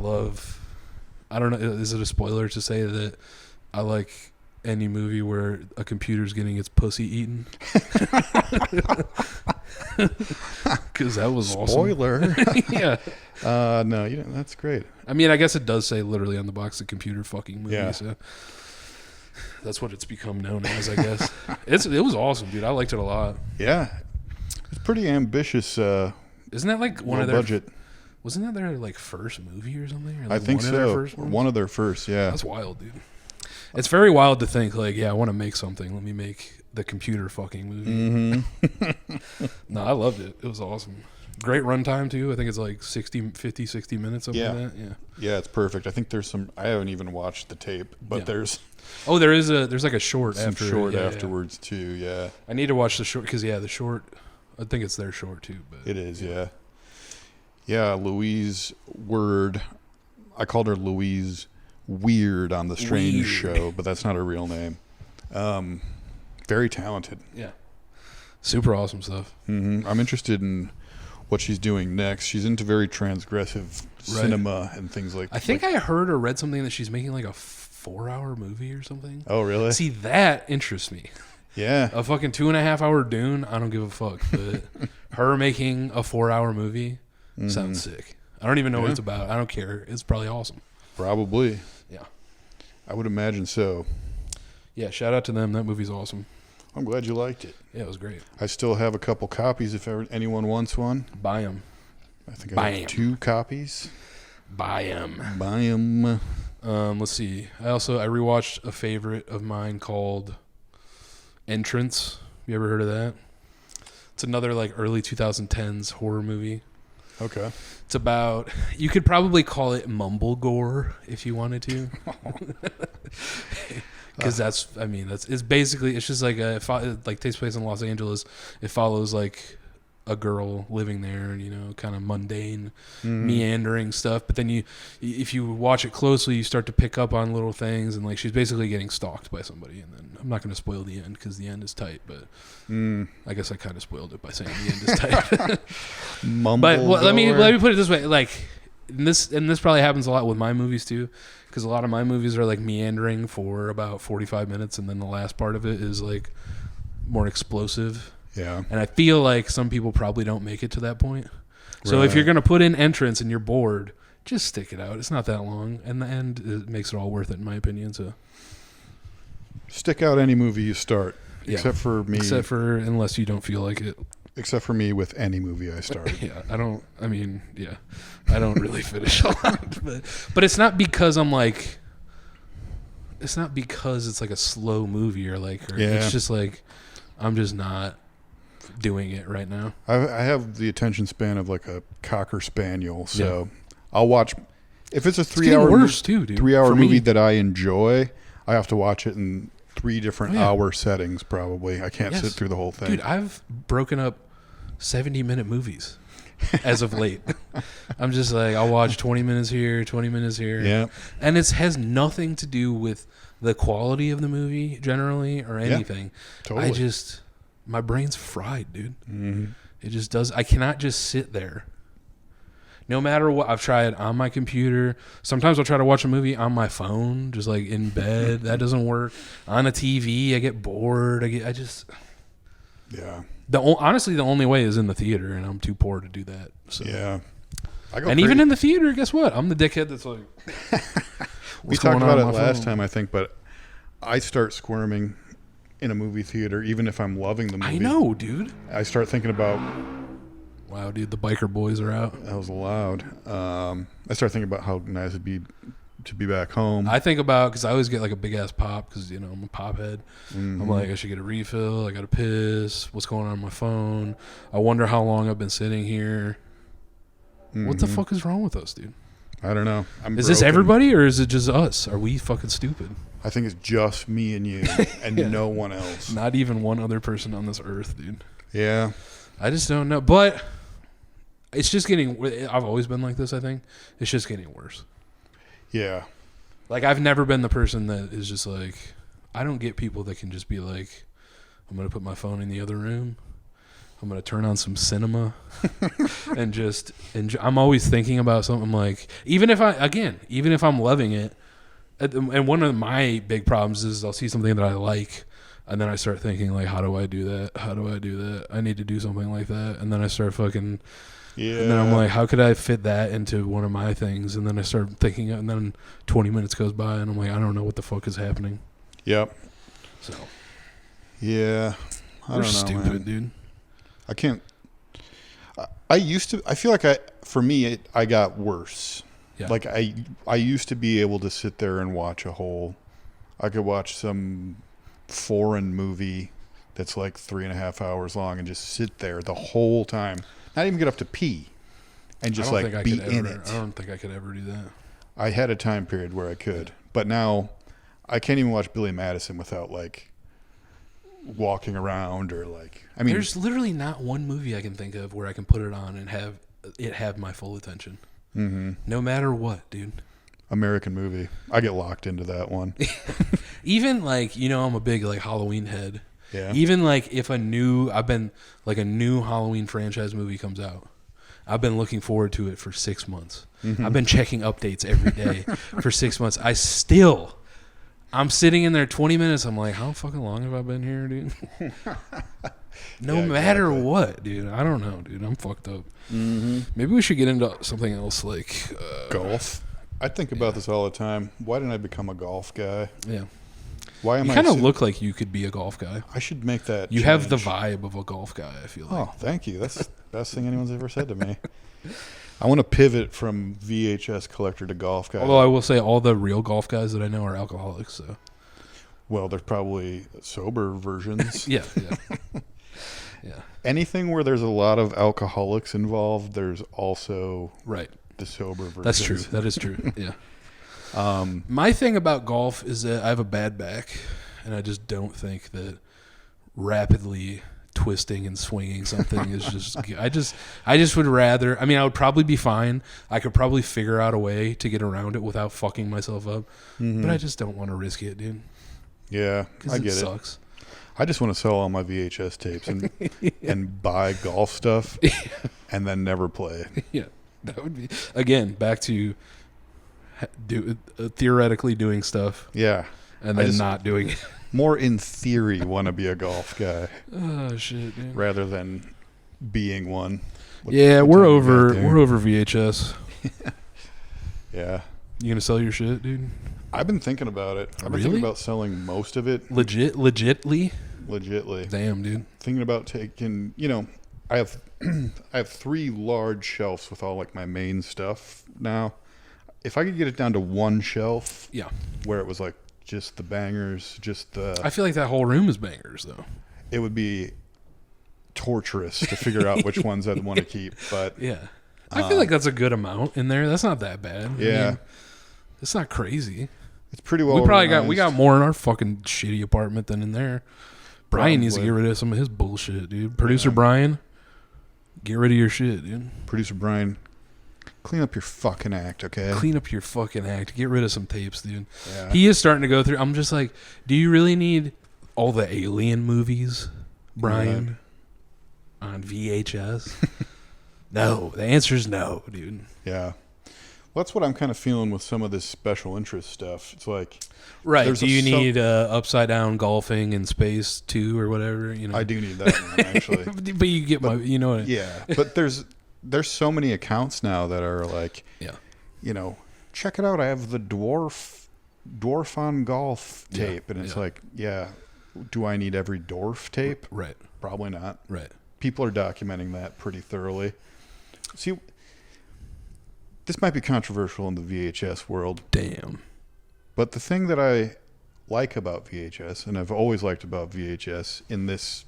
S1: don't know, is it a spoiler to say that I like any movie where a computer's getting its pussy eaten? Because that was
S2: spoiler.
S1: Awesome. Yeah.
S2: No, that's great.
S1: I mean, I guess it does say literally on the box the computer fucking movie.
S2: Yeah.
S1: So that's what it's become known as, I guess. It was awesome, dude. I liked it a lot.
S2: Yeah. It's pretty ambitious.
S1: Isn't that like one of their
S2: budget?
S1: Wasn't that their like first movie or something? Or, like,
S2: I think so. One of their first, yeah.
S1: That's wild, dude. It's very wild to think like, yeah, I want to make something. Let me make the computer fucking movie. Mm-hmm. No, I loved it. It was awesome. Great runtime too. I think it's like 60 minutes, something like that. Yeah. Yeah,
S2: it's perfect. I think there's I haven't even watched the tape, but there's
S1: there's like a short
S2: afterwards too. Yeah.
S1: I need to watch the short because the short. I think it's their short too. But
S2: it is, yeah. Yeah, Louise Word. I called her Louise Weird on the Strange Show, but that's not her real name. Very talented.
S1: Yeah. Super awesome stuff.
S2: Mm-hmm. I'm interested in what she's doing next. She's into very transgressive cinema and things like that.
S1: I think I heard or read something that she's making like a 4-hour movie or something.
S2: Oh, really?
S1: See, that interests me.
S2: Yeah.
S1: A fucking 2.5-hour Dune, I don't give a fuck. But her making a 4-hour movie sounds sick. I don't even know what it's about. I don't care. It's probably awesome.
S2: Probably.
S1: Yeah.
S2: I would imagine so.
S1: Yeah, shout out to them. That movie's awesome.
S2: I'm glad you liked it.
S1: Yeah, it was great.
S2: I still have a couple copies if anyone wants one.
S1: Buy them.
S2: I think I have 2 copies.
S1: Buy them.
S2: Buy them.
S1: Let's see. I rewatched a favorite of mine called Entrance. You ever heard of that? It's another like early 2010s horror movie.
S2: Okay.
S1: It's about, you could probably call it mumble gore if you wanted to. Because it's basically, it's just like it takes place in Los Angeles. It follows like a girl living there and, kind of mundane, meandering stuff. But then if you watch it closely, you start to pick up on little things, and like she's basically getting stalked by somebody. And then I'm not going to spoil the end because the end is tight, but I guess I kind of spoiled it by saying the end is tight.
S2: Mumble
S1: but let me put it this way: like and this probably happens a lot with my movies too, because a lot of my movies are like meandering for about 45 minutes, and then the last part of it is like more explosive.
S2: Yeah.
S1: And I feel like some people probably don't make it to that point. So if you're going to put in entrance and you're bored, just stick it out. It's not that long. And the end, it makes it all worth it, in my opinion. So
S2: stick out any movie you start, except for me.
S1: Except for, unless you don't feel like it.
S2: Except for me with any movie I start.
S1: I don't really finish a lot. But it's not because I'm like, it's not because it's like a slow movie it's just like, I'm just not doing it right now.
S2: I have the attention span of like a Cocker Spaniel, so I'll watch. If it's a 3-hour movie that I enjoy, I have to watch it in 3 different hour settings. Probably I can't sit through the whole thing.
S1: Dude, I've broken up 70-minute movies as of late. I'm just like, I'll watch 20 minutes here, 20 minutes here.
S2: Yeah,
S1: and it has nothing to do with the quality of the movie generally or anything. Totally. My brain's fried, dude. Mm-hmm. It just does. I cannot just sit there. No matter what, I've tried on my computer. Sometimes I'll try to watch a movie on my phone, just like in bed. That doesn't work. On a TV, I get bored. Honestly, the only way is in the theater, and I'm too poor to do that. So.
S2: Yeah.
S1: Even in the theater, guess what? I'm the dickhead that's like.
S2: We talked about it last time, I think, but I start squirming in a movie theater, even if I'm loving the movie.
S1: I know, dude.
S2: I start thinking about...
S1: Wow, dude, the biker boys are out.
S2: That was loud. I start thinking about how nice it'd be to be back home.
S1: I think about, because I always get like a big-ass pop, because, I'm a pop head. Mm-hmm. I'm like, I should get a refill. I got to piss. What's going on my phone? I wonder how long I've been sitting here. Mm-hmm. What the fuck is wrong with us, dude?
S2: I don't know.
S1: Is this everybody, or is it just us? Are we fucking stupid?
S2: I think it's just me and you and no one else.
S1: Not even one other person on this earth, dude.
S2: Yeah.
S1: I just don't know. But it's just getting... I've always been like this, I think. It's just getting worse.
S2: Yeah.
S1: Like, I've never been the person that is just like... I don't get people that can just be like, I'm going to put my phone in the other room. I'm going to turn on some cinema and just... I'm always thinking about something like... Even if I'm loving it, and one of my big problems is I'll see something that I like, and then I start thinking, like, how do I do that? How do I do that? I need to do something like that. And then I start fucking... Yeah. And then I'm like, how could I fit that into one of my things? And then I start thinking, and then 20 minutes goes by, and I'm like, I don't know what the fuck is happening.
S2: Yep.
S1: So.
S2: Yeah. I don't know,
S1: stupid,
S2: man.
S1: Dude.
S2: I can't... I feel like I got worse. Yeah. Like I used to be able to sit there and watch I could watch some foreign movie that's like 3.5 hours long and just sit there the whole time. Not even get up to pee and just like be in it.
S1: I don't think I could ever do that.
S2: I had a time period where I could, but now I can't even watch Billy Madison without like walking around or like, I mean,
S1: there's literally not one movie I can think of where I can put it on and have my full attention. Mm-hmm. No matter what, dude.
S2: American movie. I get locked into that one.
S1: Even like, I'm a big like Halloween head.
S2: Yeah.
S1: Even like if a new Halloween franchise movie comes out, I've been looking forward to it for 6 months. Mm-hmm. I've been checking updates every day for 6 months. I'm sitting in there 20 minutes. I'm like, how fucking long have I been here, dude? No matter what, dude. I don't know, dude. I'm fucked up. Mm-hmm. Maybe we should get into something else like...
S2: golf. I think about this all the time. Why didn't I become a golf guy?
S1: Yeah.
S2: Why am
S1: you kind of look like you could be a golf guy.
S2: I should make that
S1: You
S2: change.
S1: have the vibe of a golf guy, I feel like.
S2: Oh, thank you. That's the best thing anyone's ever said to me. I want to pivot from VHS collector to golf guy.
S1: Although I will say all the real golf guys that I know are alcoholics, so...
S2: Well, there's probably sober versions.
S1: Yeah.
S2: Anything where there's a lot of alcoholics involved, there's also the sober versions.
S1: That's true. That is true. Yeah. My thing about golf is that I have a bad back, and I just don't think that rapidly twisting and swinging something is just... I just would rather... I mean, I would probably be fine. I could probably figure out a way to get around it without fucking myself up, but I just don't want to risk it, dude.
S2: Yeah, I get it.
S1: Sucks.
S2: I just want to sell all my VHS tapes and buy golf stuff and then never play.
S1: Yeah. That would be, again, back to theoretically doing stuff.
S2: Yeah.
S1: And then not doing it.
S2: More in theory want to be a golf guy.
S1: Oh, shit, dude.
S2: Rather than being one.
S1: We're over VHS.
S2: Yeah.
S1: You gonna sell your shit, dude?
S2: I've been thinking about it. I've been thinking about selling most of it.
S1: Legitly.
S2: Damn,
S1: dude.
S2: Thinking about taking, I have 3 large shelves with all like my main stuff now. If I could get it down to one shelf, where it was like just the bangers,
S1: I feel like that whole room is bangers though.
S2: It would be torturous to figure out which ones I'd want to keep, but
S1: I feel like that's a good amount in there. That's not that bad.
S2: Yeah.
S1: I mean, it's not crazy.
S2: It's pretty well.
S1: We got more in our fucking shitty apartment than in there. Brian needs to get rid of some of his bullshit, dude. Producer Brian, get rid of your shit, dude.
S2: Producer Brian, clean up your fucking act, okay?
S1: Clean up your fucking act. Get rid of some tapes, dude.
S2: Yeah.
S1: He is starting to go through. I'm just like, do you really need all the Alien movies, Brian, on VHS? No. The answer is no, dude.
S2: Yeah. Well, that's what I'm kind of feeling with some of this special interest stuff. It's like,
S1: right? Do you need upside down golfing in space too, or whatever?
S2: I do need that one, actually.
S1: But you get my,
S2: Yeah, but there's so many accounts now that are like, check it out. I have the Dwarf on golf tape, and it's like, do I need every Dorf tape?
S1: Right.
S2: Probably not.
S1: Right.
S2: People are documenting that pretty thoroughly. See, this might be controversial in the VHS world.
S1: Damn.
S2: But the thing that I like about VHS, and I've always liked about VHS in this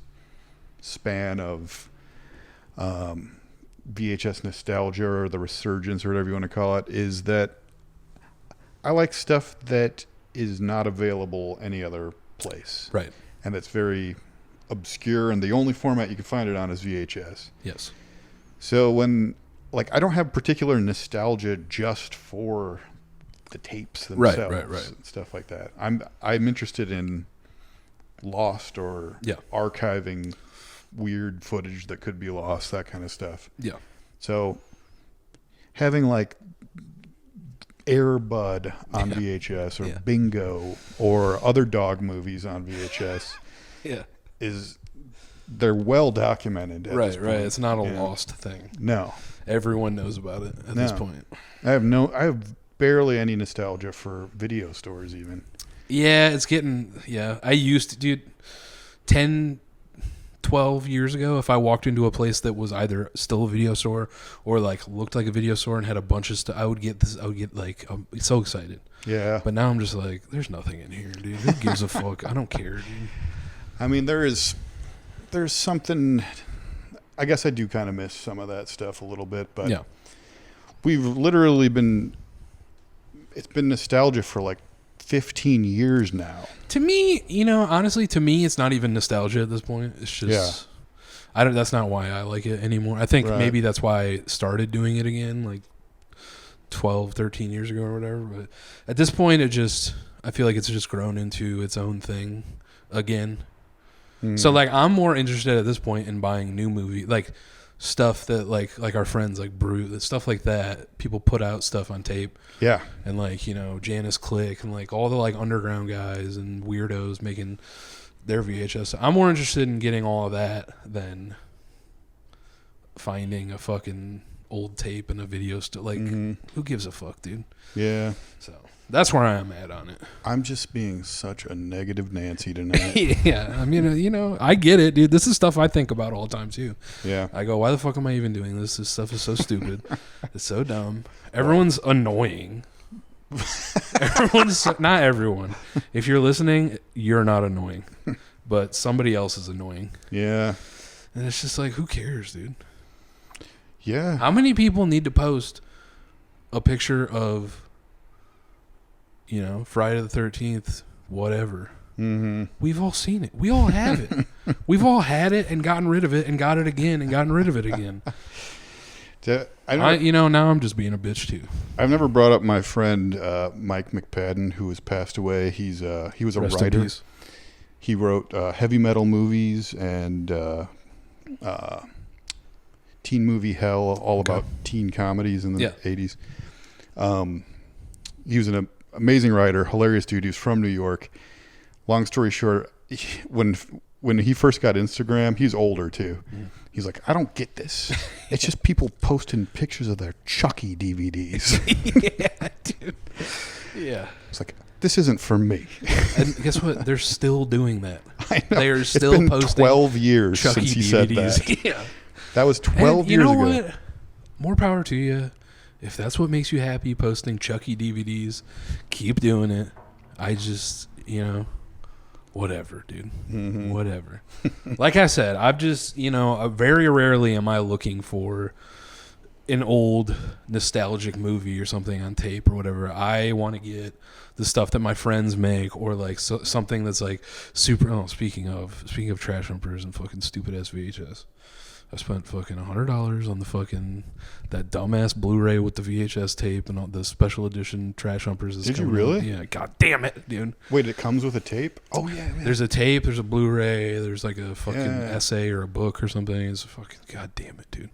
S2: span of VHS nostalgia or the resurgence or whatever you want to call it, is that I like stuff that is not available any other place.
S1: Right.
S2: And that's very obscure, and the only format you can find it on is VHS.
S1: Yes.
S2: So when, I don't have particular nostalgia just for the tapes themselves,
S1: right.
S2: and stuff like that. I'm interested in lost or archiving weird footage that could be lost, that kind of stuff.
S1: Yeah.
S2: So having Air Bud on VHS or Bingo or other dog movies on VHS they're well documented at this point.
S1: Right. It's not a lost thing.
S2: No.
S1: Everyone knows about it at this point.
S2: I have barely any nostalgia for video stores even.
S1: Yeah, it's getting, I used to, dude, 10, 12 years ago, if I walked into a place that was either still a video store or looked like a video store and had a bunch of stuff, I would get I'm so excited.
S2: Yeah.
S1: But now I'm just like, there's nothing in here, dude. Who gives a fuck? I don't care, dude.
S2: I mean, there's something, I guess I do kind of miss some of that stuff a little bit, but we've literally it's been nostalgia for 15 years now.
S1: To me, honestly, it's not even nostalgia at this point. It's just, that's not why I like it anymore. I think maybe that's why I started doing it again, 12, 13 years ago or whatever. But at this point, I feel like it's just grown into its own thing again. So I'm more interested at this point in buying new movie, stuff that like our friends Brute, stuff like that. People put out stuff on tape.
S2: Yeah.
S1: And Janice Click and all the underground guys and weirdos making their VHS. I'm more interested in getting all of that than finding a fucking old tape and a video who gives a fuck, dude?
S2: Yeah.
S1: So that's where I am at on it.
S2: I'm just being such a negative Nancy tonight.
S1: Yeah. I mean, I get it, dude. This is stuff I think about all the time, too.
S2: Yeah.
S1: I go, why the fuck am I even doing this? This stuff is so stupid. It's so dumb. Everyone's annoying. Not everyone. If you're listening, you're not annoying. But somebody else is annoying.
S2: Yeah.
S1: And it's just who cares, dude?
S2: Yeah.
S1: How many people need to post a picture of Friday the 13th, whatever.
S2: Mm-hmm.
S1: We've all seen it. We all have it. We've all had it and gotten rid of it and got it again and gotten rid of it again. Now I'm just being a bitch too.
S2: I've never brought up my friend Mike McPadden, who has passed away. He was a
S1: Rest
S2: writer.
S1: in peace.
S2: He wrote heavy metal movies and Teen Movie Hell, all about teen comedies in the 80s. He was an amazing writer, hilarious dude. He was from New York. Long story short, when he first got Instagram, he's older too. He's like, I don't get this. It's just people posting pictures of their Chucky DVDs.
S1: Yeah, dude. Yeah.
S2: It's like, this isn't for me.
S1: And guess what? They're still doing that.
S2: I know.
S1: They are still
S2: it's been
S1: posting
S2: 12 years
S1: Chucky
S2: since he
S1: DVDs.
S2: said that.
S1: Yeah.
S2: That was 12 years ago.
S1: You know what? More power to you. If that's what makes you happy, posting Chucky DVDs, keep doing it. I just, whatever, dude. Mm-hmm. Whatever. Like I said, I've just, very rarely am I looking for an old nostalgic movie or something on tape or whatever. I want to get the stuff that my friends make, or like something that's like super. Oh, speaking of trash humpers and fucking stupid ass VHS, I spent fucking $100 on that dumbass Blu-ray with the VHS tape and all the special edition trash humpers.
S2: Did you really?
S1: Yeah. God damn it, dude.
S2: Wait, it comes with a tape? Oh yeah.
S1: There's a tape. There's a Blu-ray. There's like a fucking essay or a book or something. It's fucking god damn it, dude.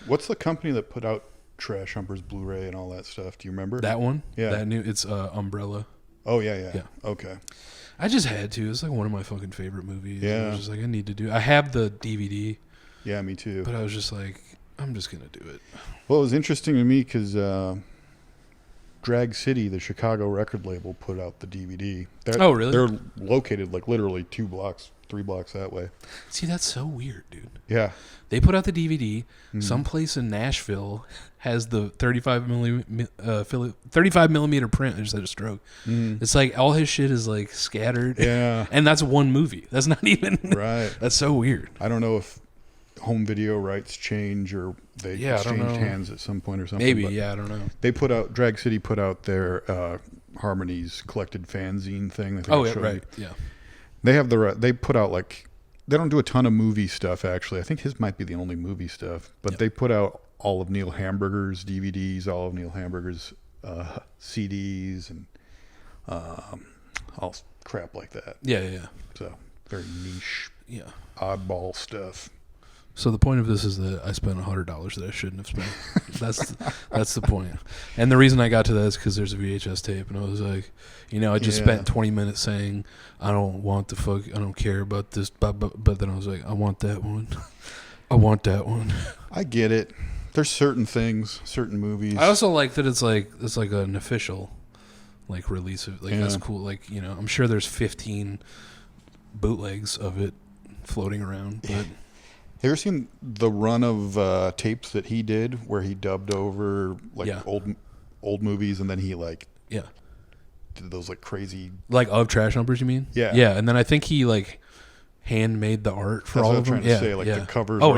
S2: What's the company that put out Trash Humpers Blu-ray and all that stuff? Do you remember?
S1: That one?
S2: Yeah.
S1: It's Umbrella.
S2: Oh, yeah. Okay.
S1: I just had to. It's like one of my fucking favorite movies.
S2: Yeah.
S1: I was just like, I need to do. I have the DVD.
S2: Yeah, me too.
S1: But I was just like, I'm just going to do it.
S2: Well, it was interesting to me because Drag City, the Chicago record label, put out the DVD.
S1: Oh, really?
S2: They're located like literally 3 blocks that way.
S1: See, that's so weird, dude.
S2: Yeah.
S1: They put out the DVD. Mm-hmm. Someplace in Nashville has the 35 millimeter print. I just had a stroke. Mm. It's like all his shit is like scattered.
S2: Yeah.
S1: And that's one movie. That's not even...
S2: Right.
S1: That's so weird.
S2: I don't know if home video rights change or they exchange hands at some point or something.
S1: Maybe, I don't know.
S2: They Drag City put out their Harmonies collected fanzine thing.
S1: Right. Yeah.
S2: They have they put out they don't do a ton of movie stuff actually. I think his might be the only movie stuff, but they put out all of Neil Hamburger's DVDs, all of Neil Hamburger's CDs, and all crap like that.
S1: Yeah.
S2: So very niche, oddball stuff.
S1: So the point of this is that I spent $100 that I shouldn't have spent. That's the point. And the reason I got to that is because there's a VHS tape, and I was like, I just spent 20 minutes saying I don't care about this, but then I was like, I want that one. I want that one.
S2: I get it. There's certain things, certain movies.
S1: I also like that it's like an official release of that's cool. I'm sure there's 15 bootlegs of it floating around, but.
S2: Have you ever seen the run of tapes that he did where he dubbed over old movies and then he did those crazy
S1: of trash numbers? You mean?
S2: Yeah.
S1: And then I think he handmade the art for all of them.
S2: That's what I'm trying to say. The covers are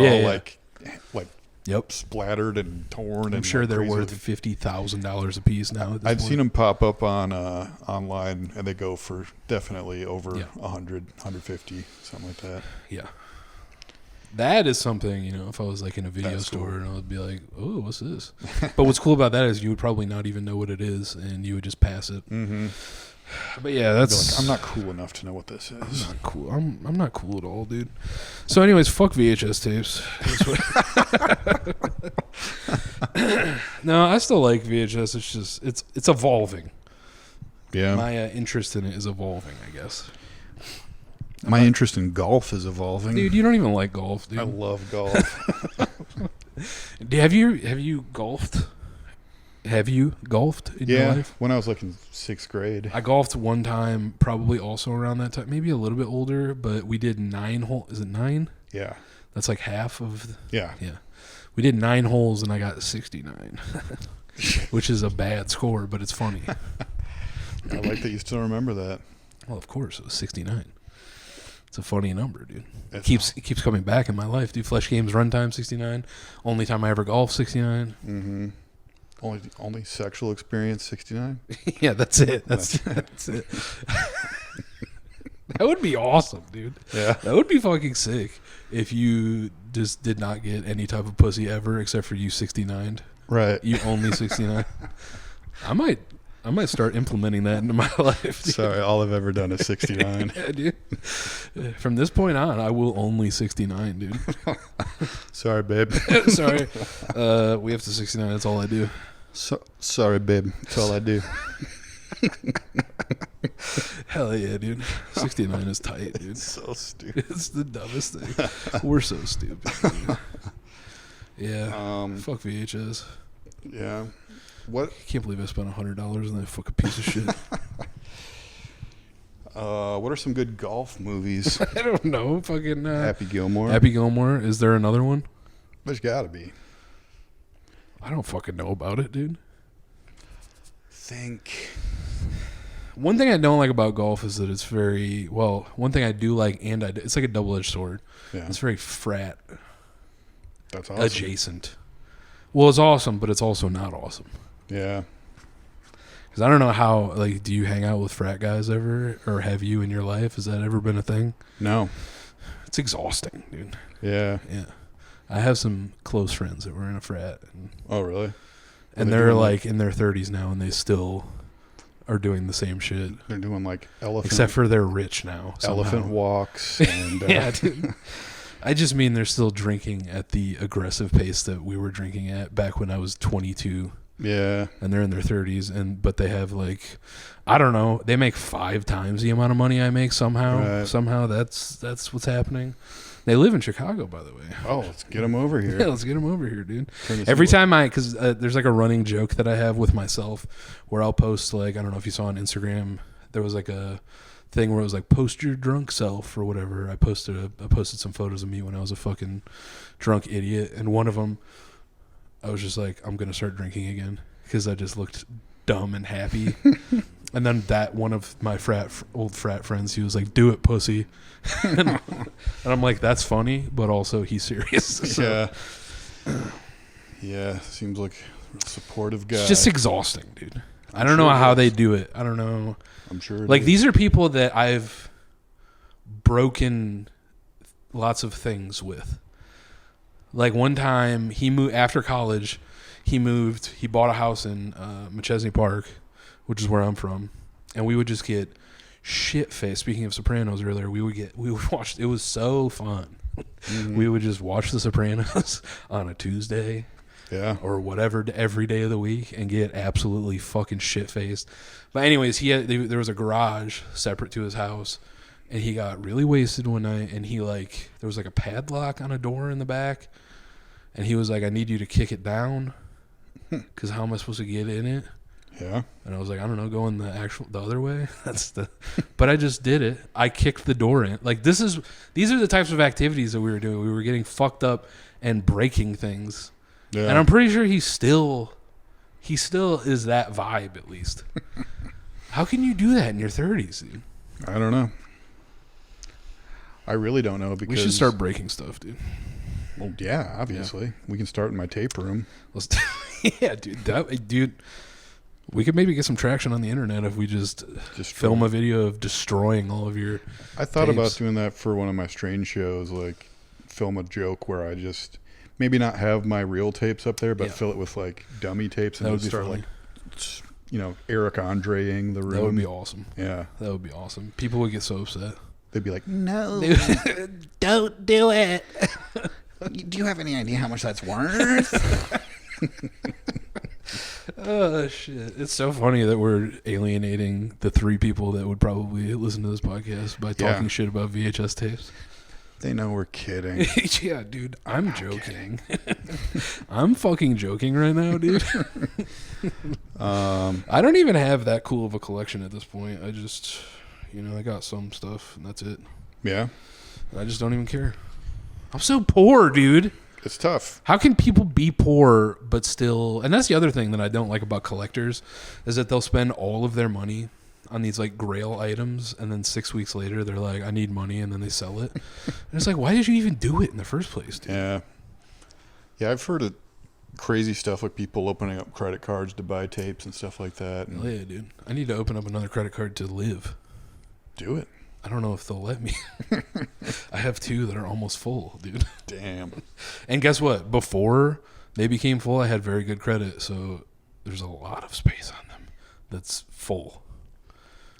S2: all splattered and torn.
S1: I'm sure they're worth $50,000 a piece now.
S2: I've seen them pop up on online and they go for definitely over 100, 150, something like that.
S1: Yeah. That is something, if I was in a video store and I would be like, oh, what's this? But what's cool about that is you would probably not even know what it is and you would just pass it. Mm-hmm. But yeah, that's...
S2: I'm not cool enough to know what this is.
S1: I'm not cool. I'm not cool at all, dude. So anyways, fuck VHS tapes. No, I still like VHS. It's just, it's evolving.
S2: Yeah.
S1: My interest in it is evolving, I guess.
S2: My interest in golf is evolving.
S1: Dude, you don't even like golf, dude.
S2: I love golf.
S1: Have you golfed? Have you golfed in your life?
S2: When I was in 6th grade.
S1: I golfed one time, probably also around that time, maybe a little bit older, but we did 9 holes. Is it 9?
S2: Yeah.
S1: That's like half of...
S2: Yeah.
S1: We did 9 holes and I got 69, which is a bad score, but it's funny.
S2: I like that you still remember that.
S1: Well, of course, it was 69. It's a funny number, dude. It keeps coming back in my life, dude. Flesh Games runtime 69. Only time I ever golfed 69.
S2: Mm-hmm. Only sexual experience 69.
S1: Yeah, that's it. That's it. That would be awesome, dude.
S2: Yeah,
S1: that would be fucking sick if you just did not get any type of pussy ever except for you 69.
S2: Right.
S1: You only 69. I might I might start implementing that into my life. Dude.
S2: Sorry, all I've ever done is 69.
S1: Yeah, dude. From this point on, I will only 69, dude.
S2: Sorry, babe.
S1: Sorry. We have to 69. That's all I do.
S2: Sorry, babe. That's all I do.
S1: Hell yeah, dude. 69 is tight, dude.
S2: It's so stupid.
S1: It's the dumbest thing. We're so stupid. Dude. Yeah. Fuck VHS.
S2: Yeah. What?
S1: I can't believe I spent $100 on that fucking piece of shit.
S2: What are some good golf movies?
S1: I don't know. Fucking
S2: Happy Gilmore.
S1: Happy Gilmore. Is there another one?
S2: There's got to be.
S1: I don't fucking know about it, dude. One thing I don't like about golf is that it's very one thing I do like, and it's like a double-edged sword.
S2: Yeah.
S1: It's very frat.
S2: That's awesome.
S1: Adjacent. Well, it's awesome, but it's also not awesome.
S2: Yeah.
S1: Because I don't know how, like, do you hang out with frat guys ever? Or have you in your life? Has that ever been a thing?
S2: No.
S1: It's exhausting, dude.
S2: Yeah.
S1: Yeah. I have some close friends that were in a frat.
S2: Oh, really?
S1: And they're like in their 30s now, and they still are doing the same shit.
S2: They're doing like elephant.
S1: Except for they're rich now.
S2: Elephant walks. And,
S1: yeah, dude. I just mean they're still drinking at the aggressive pace that we were drinking at back when I was 22.
S2: Yeah.
S1: And they're in their 30s, but they have like, I don't know, they make 5 times the amount of money I make somehow.
S2: Right.
S1: Somehow that's what's happening. They live in Chicago, by the way.
S2: Oh, let's get them over here.
S1: Yeah, let's get them over here, dude. Every time because there's like a running joke that I have with myself where I'll post, like, I don't know if you saw on Instagram, there was like a thing where it was like, post your drunk self or whatever. I posted some photos of me when I was a fucking drunk idiot, and one of them, I was just like, I'm gonna start drinking again because I just looked dumb and happy. And then that one of my old frat friends, he was like, "Do it, pussy," and I'm like, "That's funny, but also he's serious." So.
S2: Yeah. Seems like a supportive guy.
S1: It's just exhausting, dude. I don't know how they do it. I don't know.
S2: I'm sure.
S1: Like, these are people that I've broken lots of things with. Like, one time he moved after college. He bought a house in McChesney Park, which is where I'm from, and we would just get shit faced. Speaking of Sopranos earlier, we would watch. It was so fun. Mm-hmm. We would just watch The Sopranos on a Tuesday, or whatever, every day of the week, and get absolutely fucking shit faced. But anyways, there was a garage separate to his house, and he got really wasted one night, and there was like a padlock on a door in the back, and he was like, "I need you to kick it down, because how am I supposed to get in it?"
S2: Yeah.
S1: And I was like, I don't know, going the other way. But I just did it. I kicked the door in. Like, these are the types of activities that we were doing. We were getting fucked up and breaking things. Yeah. And I'm pretty sure he still is that vibe, at least. How can you do that in your 30s, dude?
S2: I don't know. I really don't know, because
S1: we should start breaking stuff, dude.
S2: Well, yeah, obviously. Yeah. We can start in my tape room.
S1: Yeah, dude. We could maybe get some traction on the internet if we just film a video of destroying all of your
S2: I thought about doing that for one of my strange shows, like film a joke where I just maybe not have my real tapes up there, but fill it with like dummy tapes and
S1: that would
S2: start
S1: funny.
S2: Like, Eric Andreing the room.
S1: That would be awesome.
S2: Yeah.
S1: That would be awesome. People would get so upset.
S2: They'd be like, "No.
S1: Don't do it.
S2: Do you have any idea how much that's worth?"
S1: Oh, shit. It's so funny that we're alienating the 3 people that would probably listen to this podcast by talking shit about VHS tapes.
S2: They know we're kidding.
S1: Yeah, dude. I'm joking. I'm fucking joking right now, dude. I don't even have that cool of a collection at this point. I just, I got some stuff, and that's it.
S2: Yeah?
S1: I just don't even care. I'm so poor, dude.
S2: It's tough.
S1: How can people be poor but still... And that's the other thing that I don't like about collectors, is that they'll spend all of their money on these like grail items, and then 6 weeks later they're like, "I need money," and then they sell it. And it's like, why did you even do it in the first place, dude?
S2: Yeah, I've heard of crazy stuff, like people opening up credit cards to buy tapes and stuff like that.
S1: Hell yeah, dude. I need to open up another credit card to live.
S2: Do it.
S1: I don't know if they'll let me. I have 2 that are almost full, dude.
S2: Damn.
S1: And guess what? Before they became full, I had very good credit, so there's a lot of space on them. that's full.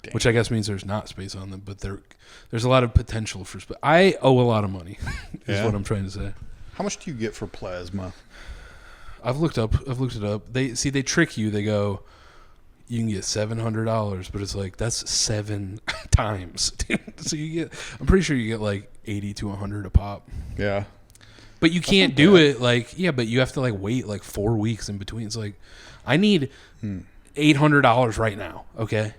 S2: Damn.
S1: Which I guess means there's not space on them, but there's a lot of potential for space. I owe a lot of money, is what I'm trying to say.
S2: How much do you get for plasma?
S1: I've looked it up. They trick you. They go, you can get $700, but it's like that's 7 times. So I'm pretty sure you get like 80 to 100 a pop.
S2: Yeah.
S1: But you can't do it but you have to like wait like 4 weeks in between. It's like, I need $800 right now. Okay.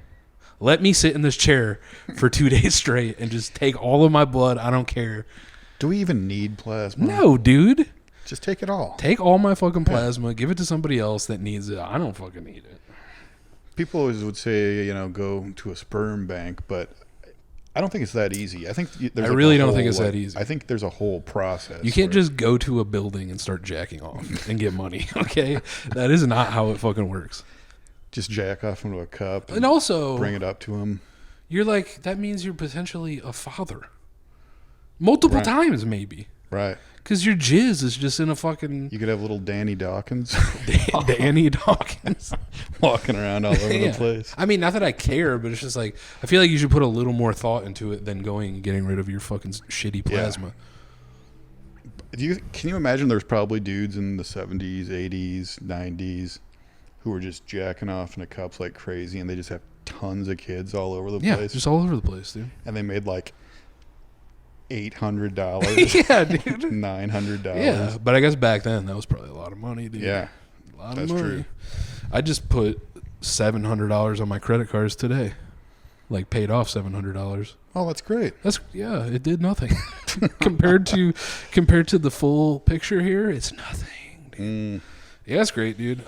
S1: Let me sit in this chair for 2 days straight and just take all of my blood. I don't care.
S2: Do we even need plasma?
S1: No, dude.
S2: Just take it all.
S1: Take all my fucking plasma. Give it to somebody else that needs it. I don't fucking need it.
S2: People always would say, go to a sperm bank, but I don't think it's that easy. I think
S1: I really don't think it's that easy.
S2: I think there's a whole process.
S1: You can't just go to a building and start jacking off and get money. Okay, that is not how it fucking works.
S2: Just jack off into a cup
S1: and also
S2: bring it up to him.
S1: You're like, that means you're potentially a father multiple times, maybe.
S2: Right.
S1: Because your jizz is just in a fucking...
S2: You could have little Danny Dawkins.
S1: Danny Dawkins.
S2: Walking around all over the place.
S1: I mean, not that I care, but it's just like, I feel like you should put a little more thought into it than going and getting rid of your fucking shitty plasma.
S2: Yeah. Can you imagine there's probably dudes in the 70s, 80s, 90s who were just jacking off in cups like crazy, and they just have tons of kids all over the place?
S1: Yeah, just all over the place, dude.
S2: And they made like $800.
S1: Yeah, dude.
S2: $900.
S1: Yeah, but I guess back then that was probably a lot of money, dude.
S2: Yeah,
S1: a lot of money. True. I just put $700 on my credit cards today, like paid off $700.
S2: Oh, that's great.
S1: It did nothing compared to the full picture here. It's nothing, dude. Yeah, that's great, dude.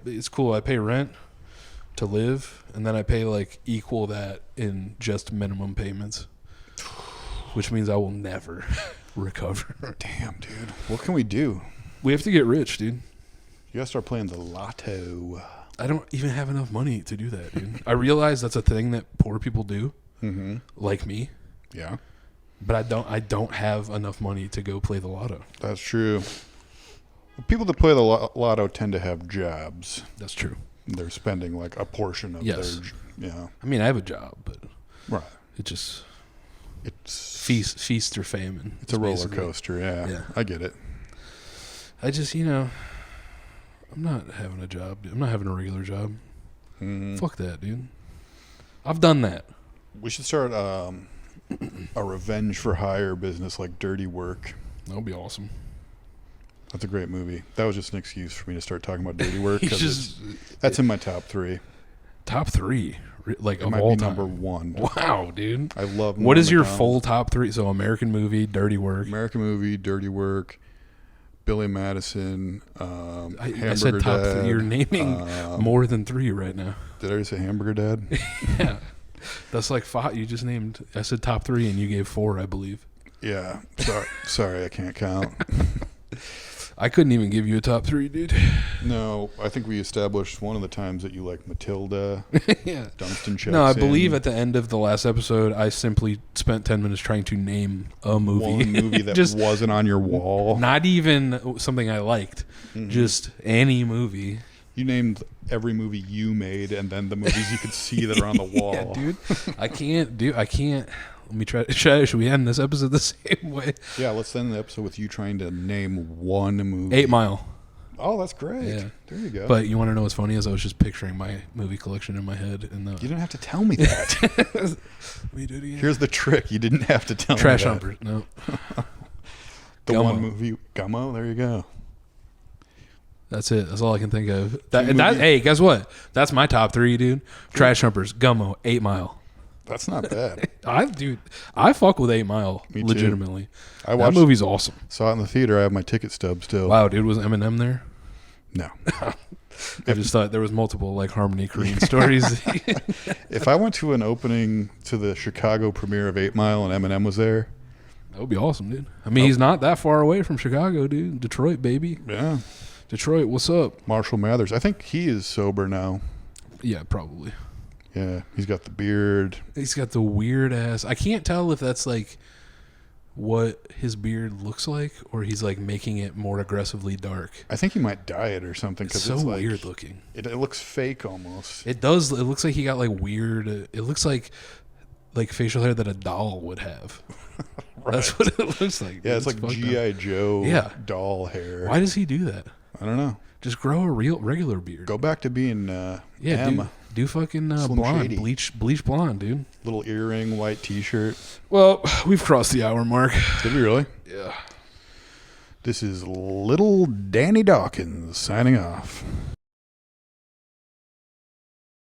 S1: It's cool. I pay rent to live, and then I pay like equal that in just minimum payments. Which means I will never recover.
S2: Damn, dude. What can we do?
S1: We have to get rich, dude.
S2: You gotta start playing the lotto.
S1: I don't even have enough money to do that, dude. I realize that's a thing that poor people do, like me.
S2: Yeah.
S1: But I don't have enough money to go play the lotto.
S2: That's true. People that play the lotto tend to have jobs.
S1: That's true.
S2: They're spending like a portion of their...
S1: I mean, I have a job, but...
S2: Right.
S1: It's feast or famine.
S2: It's a roller coaster, yeah. I get it.
S1: I just, I'm not having a job. Dude. I'm not having a regular job. Fuck that, dude. I've done that.
S2: We should start a revenge for hire business like Dirty Work.
S1: That would be awesome.
S2: That's a great movie. That was just an excuse for me to start talking about Dirty Work. That's in my top 3.
S1: Top 3? Like
S2: it
S1: of
S2: might
S1: all
S2: be
S1: time.
S2: number 1.
S1: Wow, dude.
S2: I love
S1: What is your full top 3? So American movie, Dirty Work.
S2: American movie, Dirty Work, Billy Madison,
S1: I said top
S2: Dad,
S1: 3. You're naming more than 3 right now.
S2: Did I just say Hamburger Dad?
S1: Yeah. That's like 5. You just named, I said top 3 and you gave 4, I believe.
S2: Yeah. Sorry, I can't count.
S1: I couldn't even give you a top 3, dude.
S2: No, I think we established one of the times that you like Matilda.
S1: Yeah.
S2: Dunstan checks
S1: No, I believe at the end of the last episode, I simply spent 10 minutes trying to name a movie.
S2: One movie that just wasn't on your wall.
S1: Not even something I liked. Just any movie.
S2: You named every movie you made and then the movies you could see that are on the wall.
S1: Yeah, dude. I can't. Let me try. Should we end this episode the same way?
S2: Yeah, let's end the episode with you trying to name one movie.
S1: 8 Mile.
S2: Oh, that's great.
S1: Yeah.
S2: There you go.
S1: But you want to know what's funny is I was just picturing my movie collection in my head. And
S2: you didn't have to tell me that.
S1: Let me do it again.
S2: Here's the trick. You didn't have to tell
S1: Trash
S2: me that.
S1: Humpers. No.
S2: The Gummo. One movie. Gummo. There you go.
S1: That's it. That's all I can think of. Hey, guess what? That's my top 3, dude. Trash Humpers, Gummo, 8 Mile.
S2: That's not bad.
S1: I fuck with 8 Mile. Me legitimately.
S2: That
S1: movie's awesome.
S2: Saw it in the theater. I have my ticket stub still.
S1: Wow, dude, was Eminem there?
S2: No.
S1: I just thought there was multiple like Harmony Korine stories.
S2: If I went to an opening to the Chicago premiere of 8 Mile and Eminem was there,
S1: that would be awesome, dude. I mean, he's not that far away from Chicago, dude. Detroit, baby.
S2: Yeah.
S1: Detroit, what's up?
S2: Marshall Mathers. I think he is sober now.
S1: Yeah, probably.
S2: Yeah, he's got the beard.
S1: He's got the weird ass. I can't tell if that's like what his beard looks like, or he's like making it more aggressively dark.
S2: I think he might dye it or something because
S1: It's so
S2: like,
S1: weird looking.
S2: It looks fake almost.
S1: It does. It looks like he got like weird. It looks like facial hair that a doll would have.
S2: Right.
S1: That's what it looks like.
S2: Yeah,
S1: dude.
S2: it's like G.I. Joe doll hair.
S1: Why does he do that?
S2: I don't know.
S1: Just grow a regular beard.
S2: Go back to being
S1: do fucking
S2: Slim
S1: blonde,
S2: Shady.
S1: bleach blonde, dude.
S2: Little earring, white T-shirt.
S1: Well, we've crossed the hour mark.
S2: Did we really?
S1: Yeah.
S2: This is little Danny Dawkins signing off.